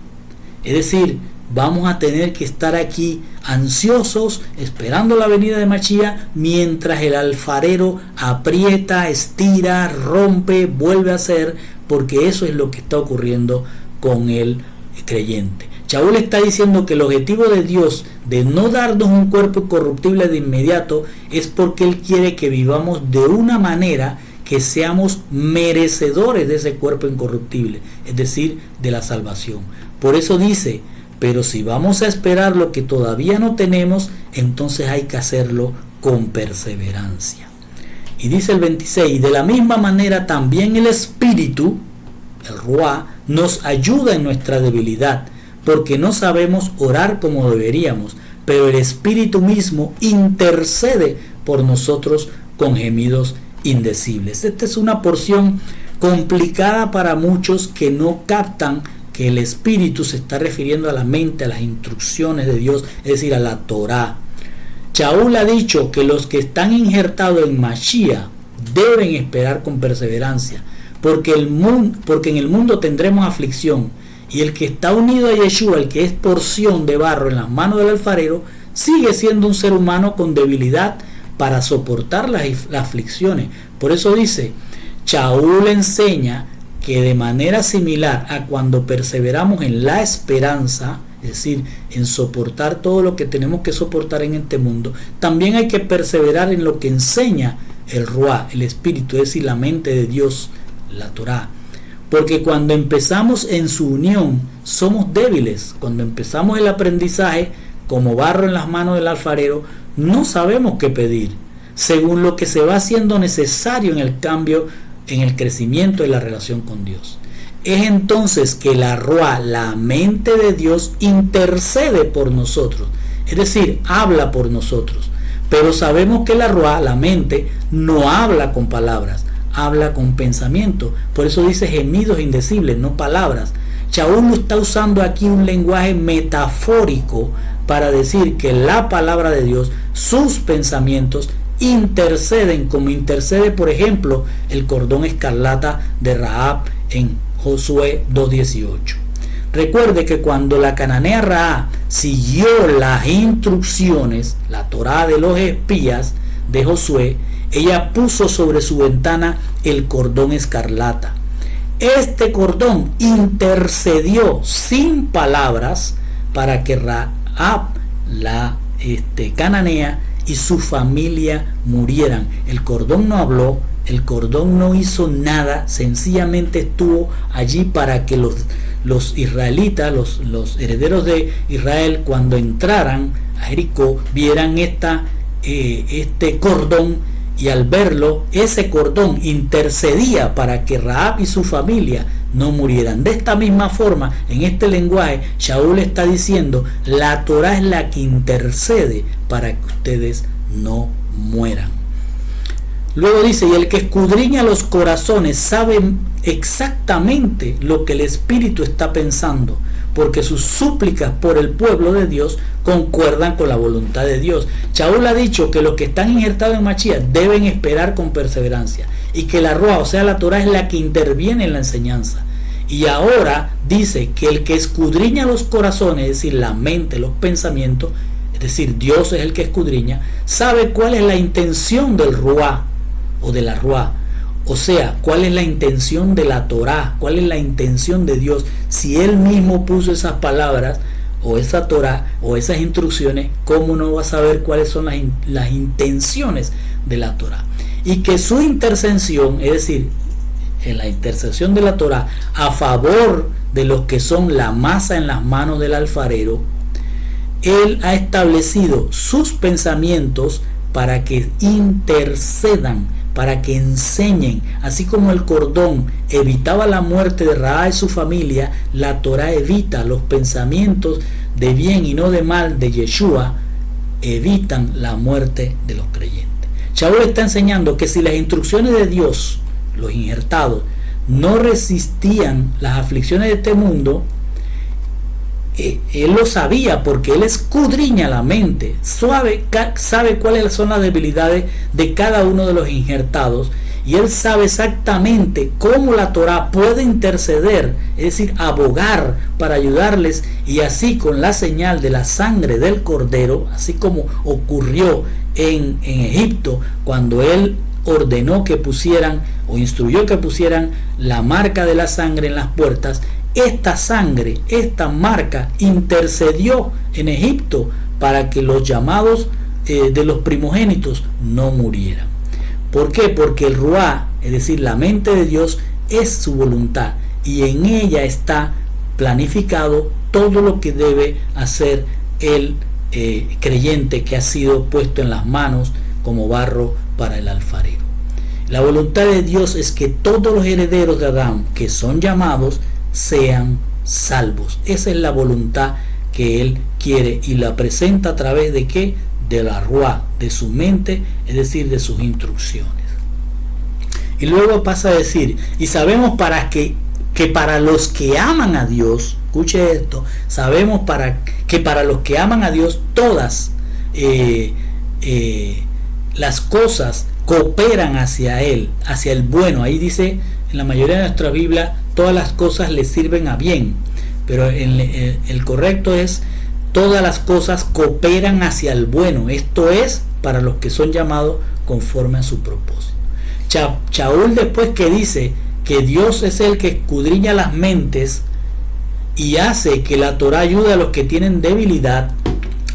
Es decir, vamos a tener que estar aquí ansiosos esperando la venida de Mashiach mientras el alfarero aprieta, estira, rompe, vuelve a hacer, porque eso es lo que está ocurriendo con el creyente. Shaul está diciendo que el objetivo de Dios de no darnos un cuerpo incorruptible de inmediato es porque Él quiere que vivamos de una manera que seamos merecedores de ese cuerpo incorruptible, es decir, de la salvación. Por eso dice, pero si vamos a esperar lo que todavía no tenemos, entonces hay que hacerlo con perseverancia. Y dice el 26, de la misma manera también el Espíritu, el Ruá, nos ayuda en nuestra debilidad, porque no sabemos orar como deberíamos, pero el Espíritu mismo intercede por nosotros con gemidos indecibles. Esta es una porción complicada para muchos que no captan que el Espíritu se está refiriendo a la mente, a las instrucciones de Dios, es decir, a la Torá. Shaul ha dicho que los que están injertados en Mashiach deben esperar con perseverancia, porque en el mundo tendremos aflicción, y el que está unido a Yeshua, el que es porción de barro en las manos del alfarero, sigue siendo un ser humano con debilidad para soportar las aflicciones. Por eso dice, Shaul enseña que de manera similar a cuando perseveramos en la esperanza, es decir, en soportar todo lo que tenemos que soportar en este mundo, también hay que perseverar en lo que enseña el Ruá, el Espíritu, es decir, la mente de Dios, la Torá. Porque cuando empezamos en su unión, somos débiles. Cuando empezamos el aprendizaje, como barro en las manos del alfarero, no sabemos qué pedir, según lo que se va haciendo necesario en el cambio, en el crecimiento de la relación con Dios. Es entonces que la Ruá, la mente de Dios, intercede por nosotros, es decir, habla por nosotros. Pero sabemos que la Ruá, la mente, no habla con palabras, habla con pensamiento. Por eso dice gemidos indecibles, no palabras. Shaul está usando aquí un lenguaje metafórico para decir que la palabra de Dios, sus pensamientos, interceden, como intercede por ejemplo el cordón escarlata de Rahab en Josué 2:18. Recuerde que cuando la cananea Rahab siguió las instrucciones, la Torá de los espías de Josué, ella puso sobre su ventana el cordón escarlata. Este cordón intercedió sin palabras para que Rahab, la cananea, y su familia murieran. El cordón no habló, el cordón no hizo nada, sencillamente estuvo allí para que los israelitas, los herederos de Israel, cuando entraran a Jericó, vieran este cordón, y al verlo, ese cordón intercedía para que Rahab y su familia no murieran. De esta misma forma, en este lenguaje, Shaul está diciendo, la Torá es la que intercede para que ustedes no mueran. Luego dice, y el que escudriña los corazones sabe exactamente lo que el Espíritu está pensando, porque sus súplicas por el pueblo de Dios concuerdan con la voluntad de Dios. Shaul ha dicho que los que están injertados en Mashiach deben esperar con perseverancia, y que la Ruá, o sea la Torá, es la que interviene en la enseñanza. Y ahora dice que el que escudriña los corazones, es decir, la mente, los pensamientos, es decir, Dios es el que escudriña, sabe cuál es la intención del Ruá o de la Ruá. O sea, cuál es la intención de la Torá, cuál es la intención de Dios. Si Él mismo puso esas palabras o esa Torá o esas instrucciones, ¿cómo no va a saber cuáles son las intenciones de la Torá? Y que su intercesión, es decir, en la intercesión de la Torá a favor de los que son la masa en las manos del alfarero, Él ha establecido sus pensamientos para que intercedan, para que enseñen. Así como el cordón evitaba la muerte de Rahab y su familia, la Torá evita los pensamientos de bien y no de mal de Yeshua, evitan la muerte de los creyentes. Shaul está enseñando que si las instrucciones de Dios, los injertados, no resistían las aflicciones de este mundo, él lo sabía, porque él escudriña la mente, sabe cuáles son las debilidades de cada uno de los injertados, y él sabe exactamente cómo la Torá puede interceder, es decir, abogar para ayudarles, y así con la señal de la sangre del cordero, así como ocurrió en Egipto, cuando él ordenó que pusieran o instruyó que pusieran la marca de la sangre en las puertas. Esta sangre, esta marca intercedió en Egipto para que los llamados de los primogénitos no murieran. ¿Por qué? Porque el Ruá, es decir, la mente de Dios, es su voluntad, y en ella está planificado todo lo que debe hacer el creyente que ha sido puesto en las manos como barro para el alfarero. La voluntad de Dios es que todos los herederos de Adán que son llamados sean salvos. Esa es la voluntad que Él quiere, y la presenta a través de ¿qué? De la Ruá, de su mente, es decir, de sus instrucciones. Y luego pasa a decir, y sabemos que para los que aman a Dios, escuche esto, sabemos que para los que aman a Dios todas las cosas cooperan hacia Él, hacia el bueno. Ahí dice en la mayoría de nuestra Biblia, todas las cosas le sirven a bien, pero el correcto es todas las cosas cooperan hacia el bueno, esto es, para los que son llamados conforme a su propósito. Shaul, después que dice que Dios es el que escudriña las mentes y hace que la Torá ayude a los que tienen debilidad,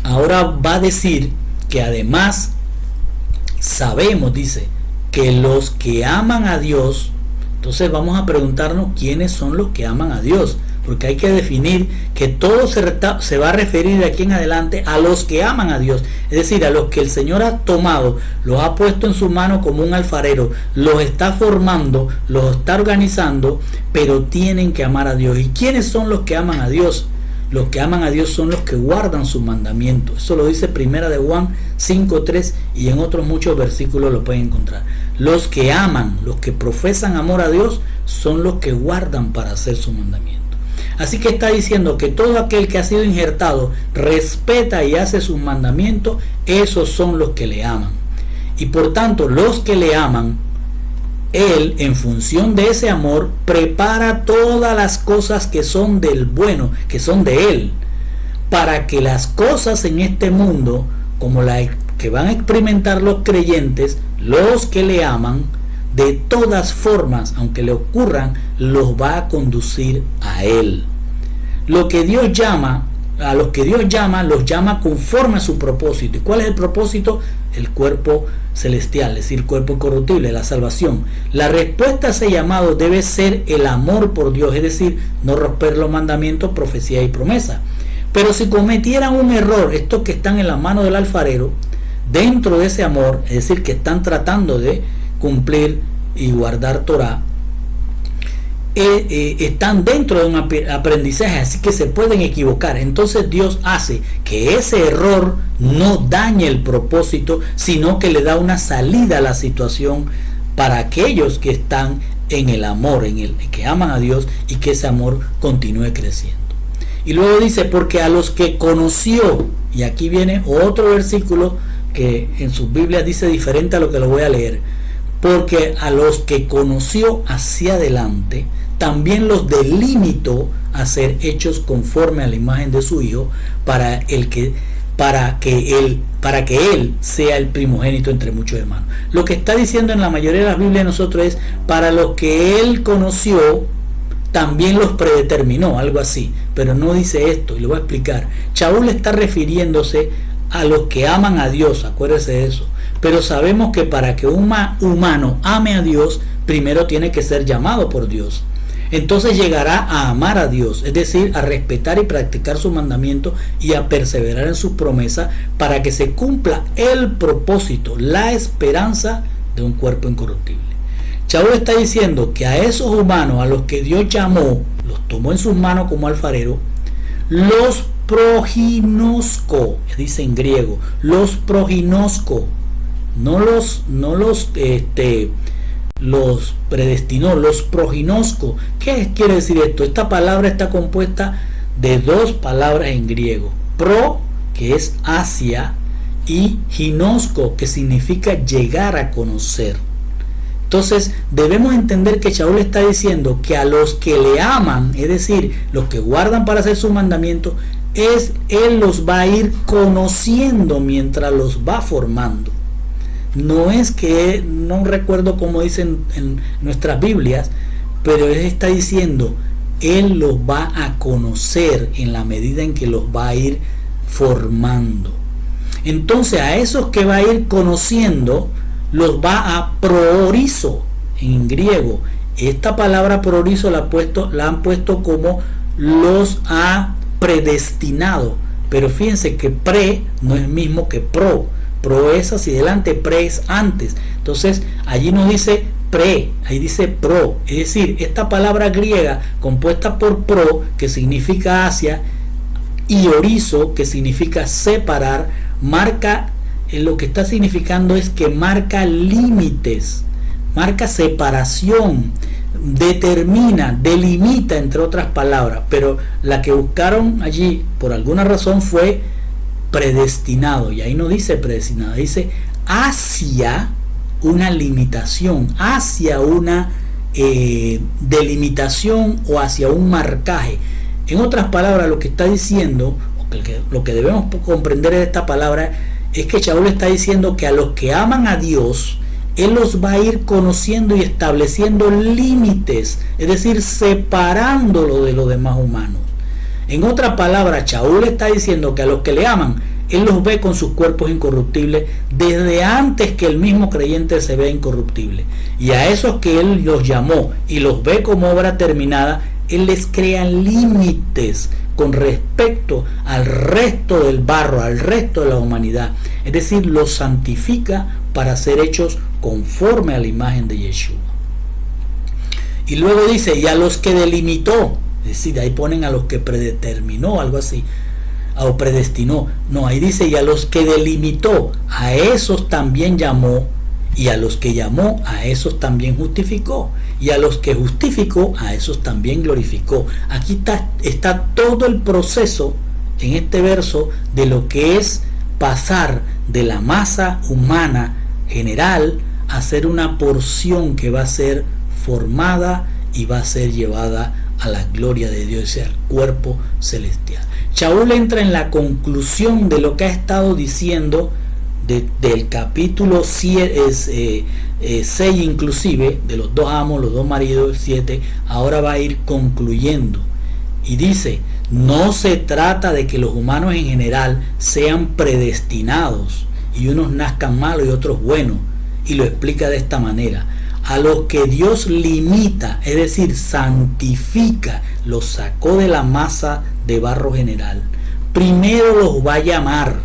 ahora va a decir que además sabemos, dice, que los que aman a Dios. Entonces vamos a preguntarnos quiénes son los que aman a Dios, porque hay que definir que todo se va a referir de aquí en adelante a los que aman a Dios, es decir, a los que el Señor ha tomado, los ha puesto en su mano como un alfarero, los está formando, los está organizando, pero tienen que amar a Dios. ¿Y quiénes son los que aman a Dios? Los que aman a Dios son los que guardan sus mandamientos. Eso lo dice Primera de Juan 5:3, y en otros muchos versículos lo pueden encontrar. Los que aman, los que profesan amor a Dios, son los que guardan para hacer su mandamiento. Así que está diciendo que todo aquel que ha sido injertado respeta y hace sus mandamientos, esos son los que le aman. Y por tanto, los que le aman, Él, en función de ese amor, prepara todas las cosas que son del bueno, que son de Él, para que las cosas en este mundo, como la que van a experimentar los creyentes, los que le aman, de todas formas, aunque le ocurran, los va a conducir a Él. Lo que Dios llama, a los que Dios llama, los llama conforme a su propósito. ¿Y cuál es el propósito? El cuerpo celestial, es decir, el cuerpo incorruptible, la salvación. La respuesta a ese llamado debe ser el amor por Dios, es decir, no romper los mandamientos, profecía y promesa. Pero si cometieran un error, estos que están en la mano del alfarero, dentro de ese amor, es decir, que están tratando de cumplir y guardar Torah, están dentro de un aprendizaje, así que se pueden equivocar. Entonces Dios hace que ese error no dañe el propósito, sino que le da una salida a la situación para aquellos que están en el amor, en el que aman a Dios, y que ese amor continúe creciendo. Y luego dice, porque a los que conoció, y aquí viene otro versículo que en sus Biblias dice diferente a lo que lo voy a leer, porque a los que conoció hacia adelante, también los delimitó a ser hechos conforme a la imagen de su Hijo, para que él sea el primogénito entre muchos hermanos. Lo que está diciendo en la mayoría de las Biblias de nosotros es, para los que él conoció, también los predeterminó, algo así, pero no dice esto, y lo voy a explicar. Shaul está refiriéndose a los que aman a Dios, acuérdese de eso. Pero sabemos que para que un humano ame a Dios, primero tiene que ser llamado por Dios. Entonces llegará a amar a Dios, es decir, a respetar y practicar sus mandamientos y a perseverar en sus promesas, para que se cumpla el propósito, la esperanza de un cuerpo incorruptible. Shaul está diciendo que a esos humanos a los que Dios llamó, los tomó en sus manos como alfarero, los proginosco, dice en griego, los proginosco, no los predestinó, los proginosco. ¿Qué quiere decir esto? Esta palabra está compuesta de dos palabras en griego: pro, que es hacia, y ginosco, que significa llegar a conocer. Entonces debemos entender que Shaul está diciendo que a los que le aman, es decir, los que guardan para hacer sus mandamientos, él los va a ir conociendo mientras los va formando. No es que, no recuerdo cómo dicen en nuestras Biblias, pero él está diciendo, él los va a conocer en la medida en que los va a ir formando. Entonces a esos que va a ir conociendo los va a proorizo en griego. Esta palabra proorizo la han puesto como los ha predestinado, pero fíjense que pre no es mismo que pro. Pro es hacia adelante, pre es antes. Entonces allí no dice pre, ahí dice pro. Es decir, esta palabra griega compuesta por pro, que significa hacia, y orizo, que significa separar, marca, lo que está significando es que marca límites, marca separación, determina, delimita, entre otras palabras. Pero la que buscaron allí por alguna razón fue predestinado, y ahí no dice predestinado, dice hacia una limitación, hacia una delimitación o hacia un marcaje. En otras palabras, lo que está diciendo, lo que debemos comprender de esta palabra, es que Shaul está diciendo que a los que aman a Dios, él los va a ir conociendo y estableciendo límites, es decir, separándolo de los demás humanos. En otras palabras, Shaul está diciendo que a los que le aman, él los ve con sus cuerpos incorruptibles desde antes que el mismo creyente se vea incorruptible. Y a esos que él los llamó y los ve como obra terminada, él les crea límites con respecto al resto del barro, al resto de la humanidad. Es decir, los santifica para ser hechos conforme a la imagen de Yeshua. Y luego dice, y a los que delimitó, es decir, ahí ponen a los que predeterminó, algo así, o predestinó. No, ahí dice, y a los que delimitó, a esos también llamó, y a los que llamó, a esos también justificó, y a los que justificó, a esos también glorificó. Aquí está todo el proceso en este verso de lo que es pasar de la masa humana general a ser una porción que va a ser formada y va a ser llevada a la gloria de Dios, ese cuerpo celestial. Shaul entra en la conclusión de lo que ha estado diciendo del capítulo 6 inclusive, de los dos amos, los dos maridos, 7, ahora va a ir concluyendo. Y dice, no se trata de que los humanos en general sean predestinados y unos nazcan malos y otros buenos. Y lo explica de esta manera. A los que Dios limita, es decir, santifica, los sacó de la masa de barro general. Primero los va a llamar,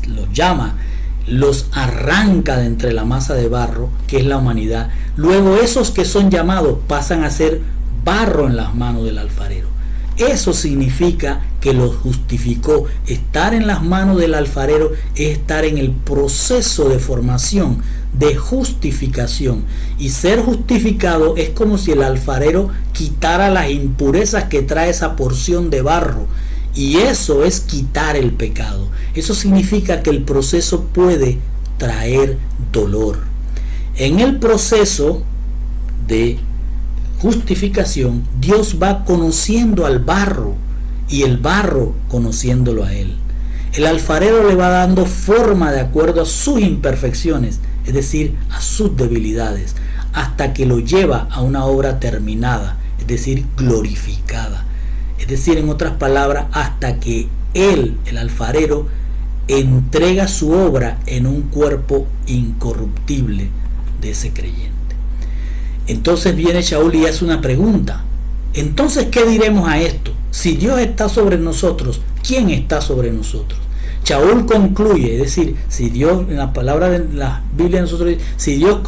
los llama, los arranca de entre la masa de barro, que es la humanidad. Luego esos que son llamados pasan a ser barro en las manos del alfarero. Eso significa que los justificó. Estar en las manos del alfarero es estar en el proceso de formación, de justificación. Y ser justificado es como si el alfarero quitara las impurezas que trae esa porción de barro. Y eso es quitar el pecado. Eso significa que el proceso puede traer dolor. En el proceso de justificación, Dios va conociendo al barro y el barro conociéndolo a él. El alfarero le va dando forma de acuerdo a sus imperfecciones, es decir, a sus debilidades, hasta que lo lleva a una obra terminada, es decir, glorificada. Es decir, en otras palabras, hasta que él, el alfarero, entrega su obra en un cuerpo incorruptible de ese creyente. Entonces viene Shaul y hace una pregunta. Entonces, ¿qué diremos a esto? Si Dios está sobre nosotros, ¿quién está sobre nosotros? Shaul concluye, es decir, si Dios, en la palabra de la Biblia de nosotros, si Dios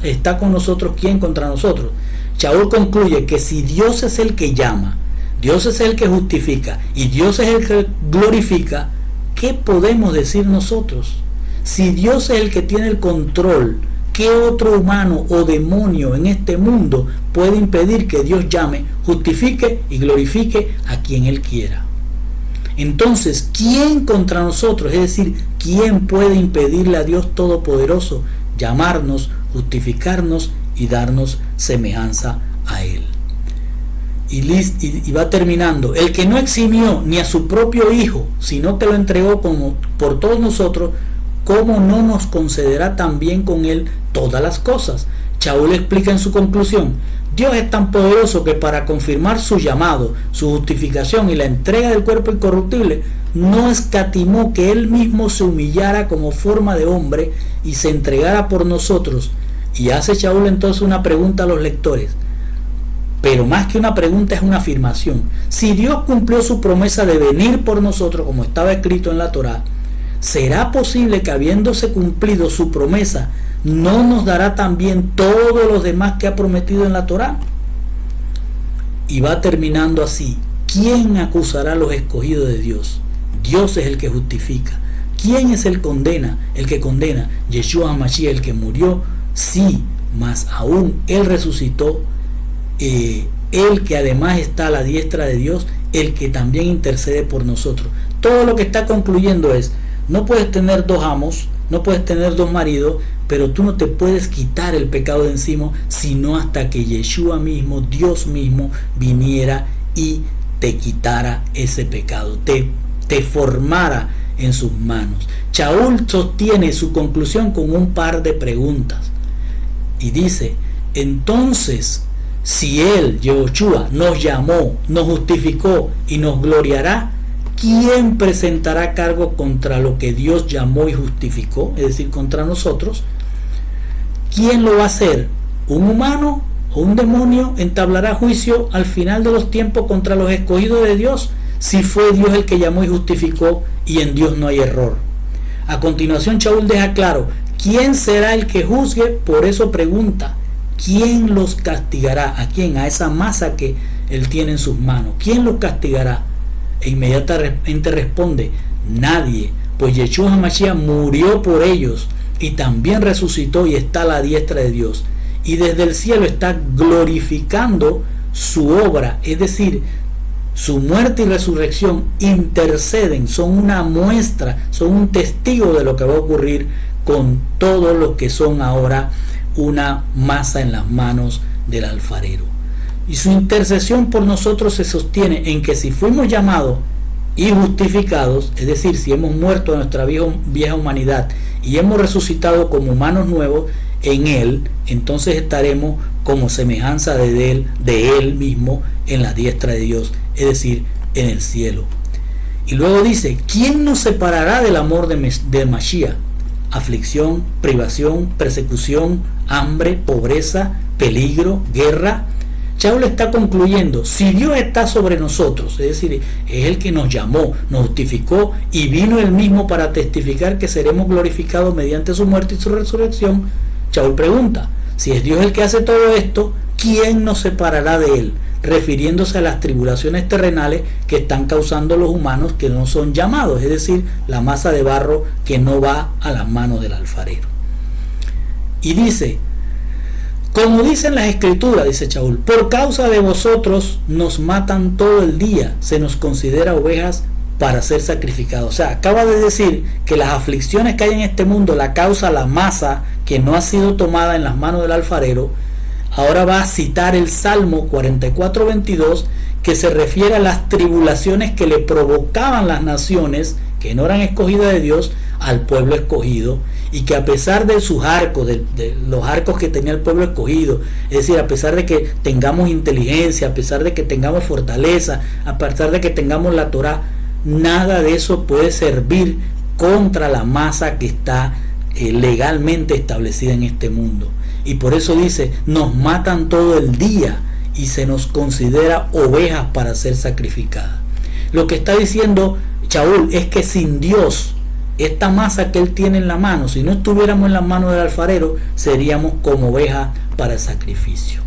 está con nosotros, ¿quién contra nosotros? Shaul concluye que si Dios es el que llama, Dios es el que justifica y Dios es el que glorifica, ¿qué podemos decir nosotros? Si Dios es el que tiene el control, ¿qué otro humano o demonio en este mundo puede impedir que Dios llame, justifique y glorifique a quien Él quiera? Entonces, ¿quién contra nosotros? Es decir, ¿quién puede impedirle a Dios Todopoderoso llamarnos, justificarnos y darnos semejanza a Él? Y va terminando: el que no eximió ni a su propio Hijo, sino que lo entregó por todos nosotros, ¿cómo no nos concederá también con Él todas las cosas? Shaul explica en su conclusión: Dios es tan poderoso que para confirmar su llamado, su justificación y la entrega del cuerpo incorruptible, no escatimó que Él mismo se humillara como forma de hombre y se entregara por nosotros. Y hace Shaul entonces una pregunta a los lectores, pero más que una pregunta es una afirmación. Si Dios cumplió su promesa de venir por nosotros, como estaba escrito en la Torá, ¿será posible que, habiéndose cumplido su promesa, no nos dará también todos los demás que ha prometido en la Torá? Y va terminando así: ¿quién acusará a los escogidos de Dios? Dios es el que justifica. ¿Quién es el que condena? Yeshua HaMashiach, el que murió, sí, mas aún Él resucitó, Él que además está a la diestra de Dios, el que también intercede por nosotros. Todo lo que está concluyendo es: no puedes tener dos amos, no puedes tener dos maridos, pero tú no te puedes quitar el pecado de encima, sino hasta que Yeshua mismo, Dios mismo, viniera y te quitara ese pecado, te formara en sus manos. Shaul sostiene su conclusión con un par de preguntas y dice: entonces, si Él, Yehoshua, nos llamó, nos justificó y nos gloriará, ¿quién presentará cargo contra lo que Dios llamó y justificó? Es decir, contra nosotros. ¿Quién lo va a hacer? ¿Un humano o un demonio entablará juicio al final de los tiempos contra los escogidos de Dios? Si fue Dios el que llamó y justificó, y en Dios no hay error. A continuación, Shaul deja claro: ¿quién será el que juzgue? Por eso pregunta: ¿quién los castigará? ¿A quién? A esa masa que Él tiene en sus manos. ¿Quién los castigará? E inmediatamente responde: nadie, pues Yeshua HaMashiach murió por ellos y también resucitó y está a la diestra de Dios, y desde el cielo está glorificando su obra. Es decir, su muerte y resurrección interceden, son una muestra, son un testigo de lo que va a ocurrir con todos los que son ahora una masa en las manos del alfarero. Y su intercesión por nosotros se sostiene en que si fuimos llamados y justificados, es decir, si hemos muerto a nuestra vieja humanidad y hemos resucitado como humanos nuevos en Él, entonces estaremos como semejanza de Él mismo en la diestra de Dios, es decir, en el cielo. Y luego dice: ¿quién nos separará del amor de Mashiach? Aflicción, privación, persecución, hambre, pobreza, peligro, guerra. Shaul está concluyendo: si Dios está sobre nosotros, es decir, es el que nos llamó, nos justificó y vino Él mismo para testificar que seremos glorificados mediante su muerte y su resurrección. Shaul pregunta: si es Dios el que hace todo esto, ¿quién nos separará de Él? Refiriéndose a las tribulaciones terrenales que están causando los humanos que no son llamados, es decir, la masa de barro que no va a las manos del alfarero. Y dice: como dicen las escrituras, dice Shaul, por causa de vosotros nos matan todo el día, se nos considera ovejas para ser sacrificados. O sea, acaba de decir que las aflicciones que hay en este mundo la causa la masa que no ha sido tomada en las manos del alfarero. Ahora va a citar el Salmo 44:22, que se refiere a las tribulaciones que le provocaban las naciones que no eran escogidas de Dios al pueblo escogido, y que a pesar de sus arcos, de los arcos que tenía el pueblo escogido, es decir, a pesar de que tengamos inteligencia, a pesar de que tengamos fortaleza, a pesar de que tengamos la Torá, nada de eso puede servir contra la masa que está legalmente establecida en este mundo. Y por eso dice: nos matan todo el día y se nos considera ovejas para ser sacrificadas. Lo que está diciendo Shaul es que sin Dios, esta masa que Él tiene en la mano, si no estuviéramos en las manos del alfarero, seríamos como ovejas para el sacrificio.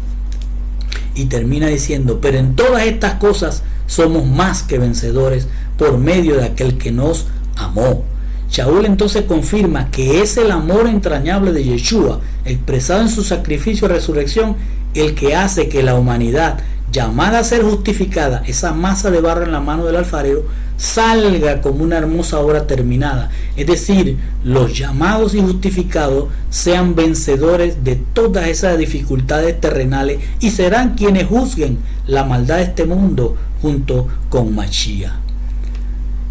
Y termina diciendo: pero en todas estas cosas somos más que vencedores por medio de aquel que nos amó. Shaul entonces confirma que es el amor entrañable de Yeshua expresado en su sacrificio y resurrección, el que hace que la humanidad, llamada a ser justificada, esa masa de barro en la mano del alfarero, salga como una hermosa obra terminada. Es decir, los llamados y justificados sean vencedores de todas esas dificultades terrenales y serán quienes juzguen la maldad de este mundo junto con Mashiach.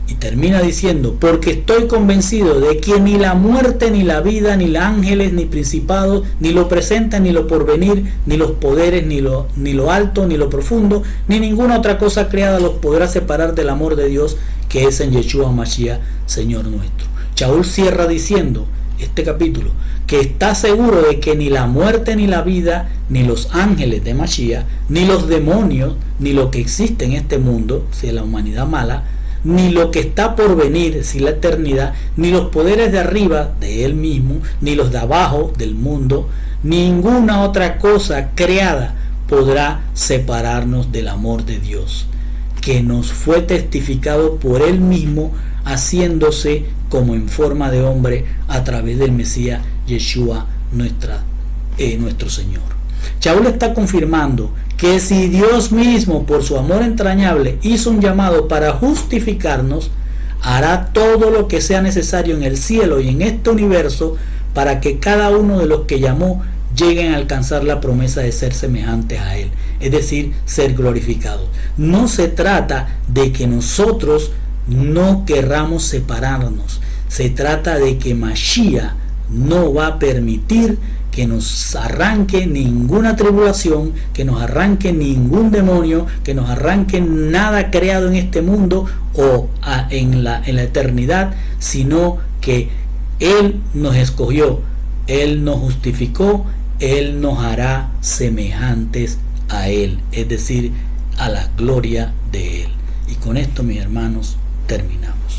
Y termina diciendo: porque estoy convencido de que ni la muerte, ni la vida, ni los ángeles, ni principados, ni lo presente, ni lo porvenir, ni los poderes, ni lo alto, ni lo profundo, ni ninguna otra cosa creada los podrá separar del amor de Dios que es en Yeshua Mashiach, Señor nuestro. Shaul cierra diciendo este capítulo que está seguro de que ni la muerte, ni la vida, ni los ángeles de Mashiach, ni los demonios, ni lo que existe en este mundo, si es la humanidad mala, ni lo que está por venir, es decir, la eternidad, ni los poderes de arriba de él mismo, ni los de abajo del mundo, ninguna otra cosa creada podrá separarnos del amor de Dios, que nos fue testificado por él mismo, haciéndose como en forma de hombre a través del Mesías Yeshua, nuestro Señor. Shaul está confirmando que si Dios mismo, por su amor entrañable, hizo un llamado para justificarnos, hará todo lo que sea necesario en el cielo y en este universo para que cada uno de los que llamó lleguen a alcanzar la promesa de ser semejantes a Él, es decir, ser glorificados. No se trata de que nosotros no querramos separarnos, se trata de que Mashiach no va a permitir que nos arranque ninguna tribulación, que nos arranque ningún demonio, que nos arranque nada creado en este mundo o en la eternidad, sino que Él nos escogió, Él nos justificó, Él nos hará semejantes a Él, es decir, a la gloria de Él. Y con esto, mis hermanos, terminamos.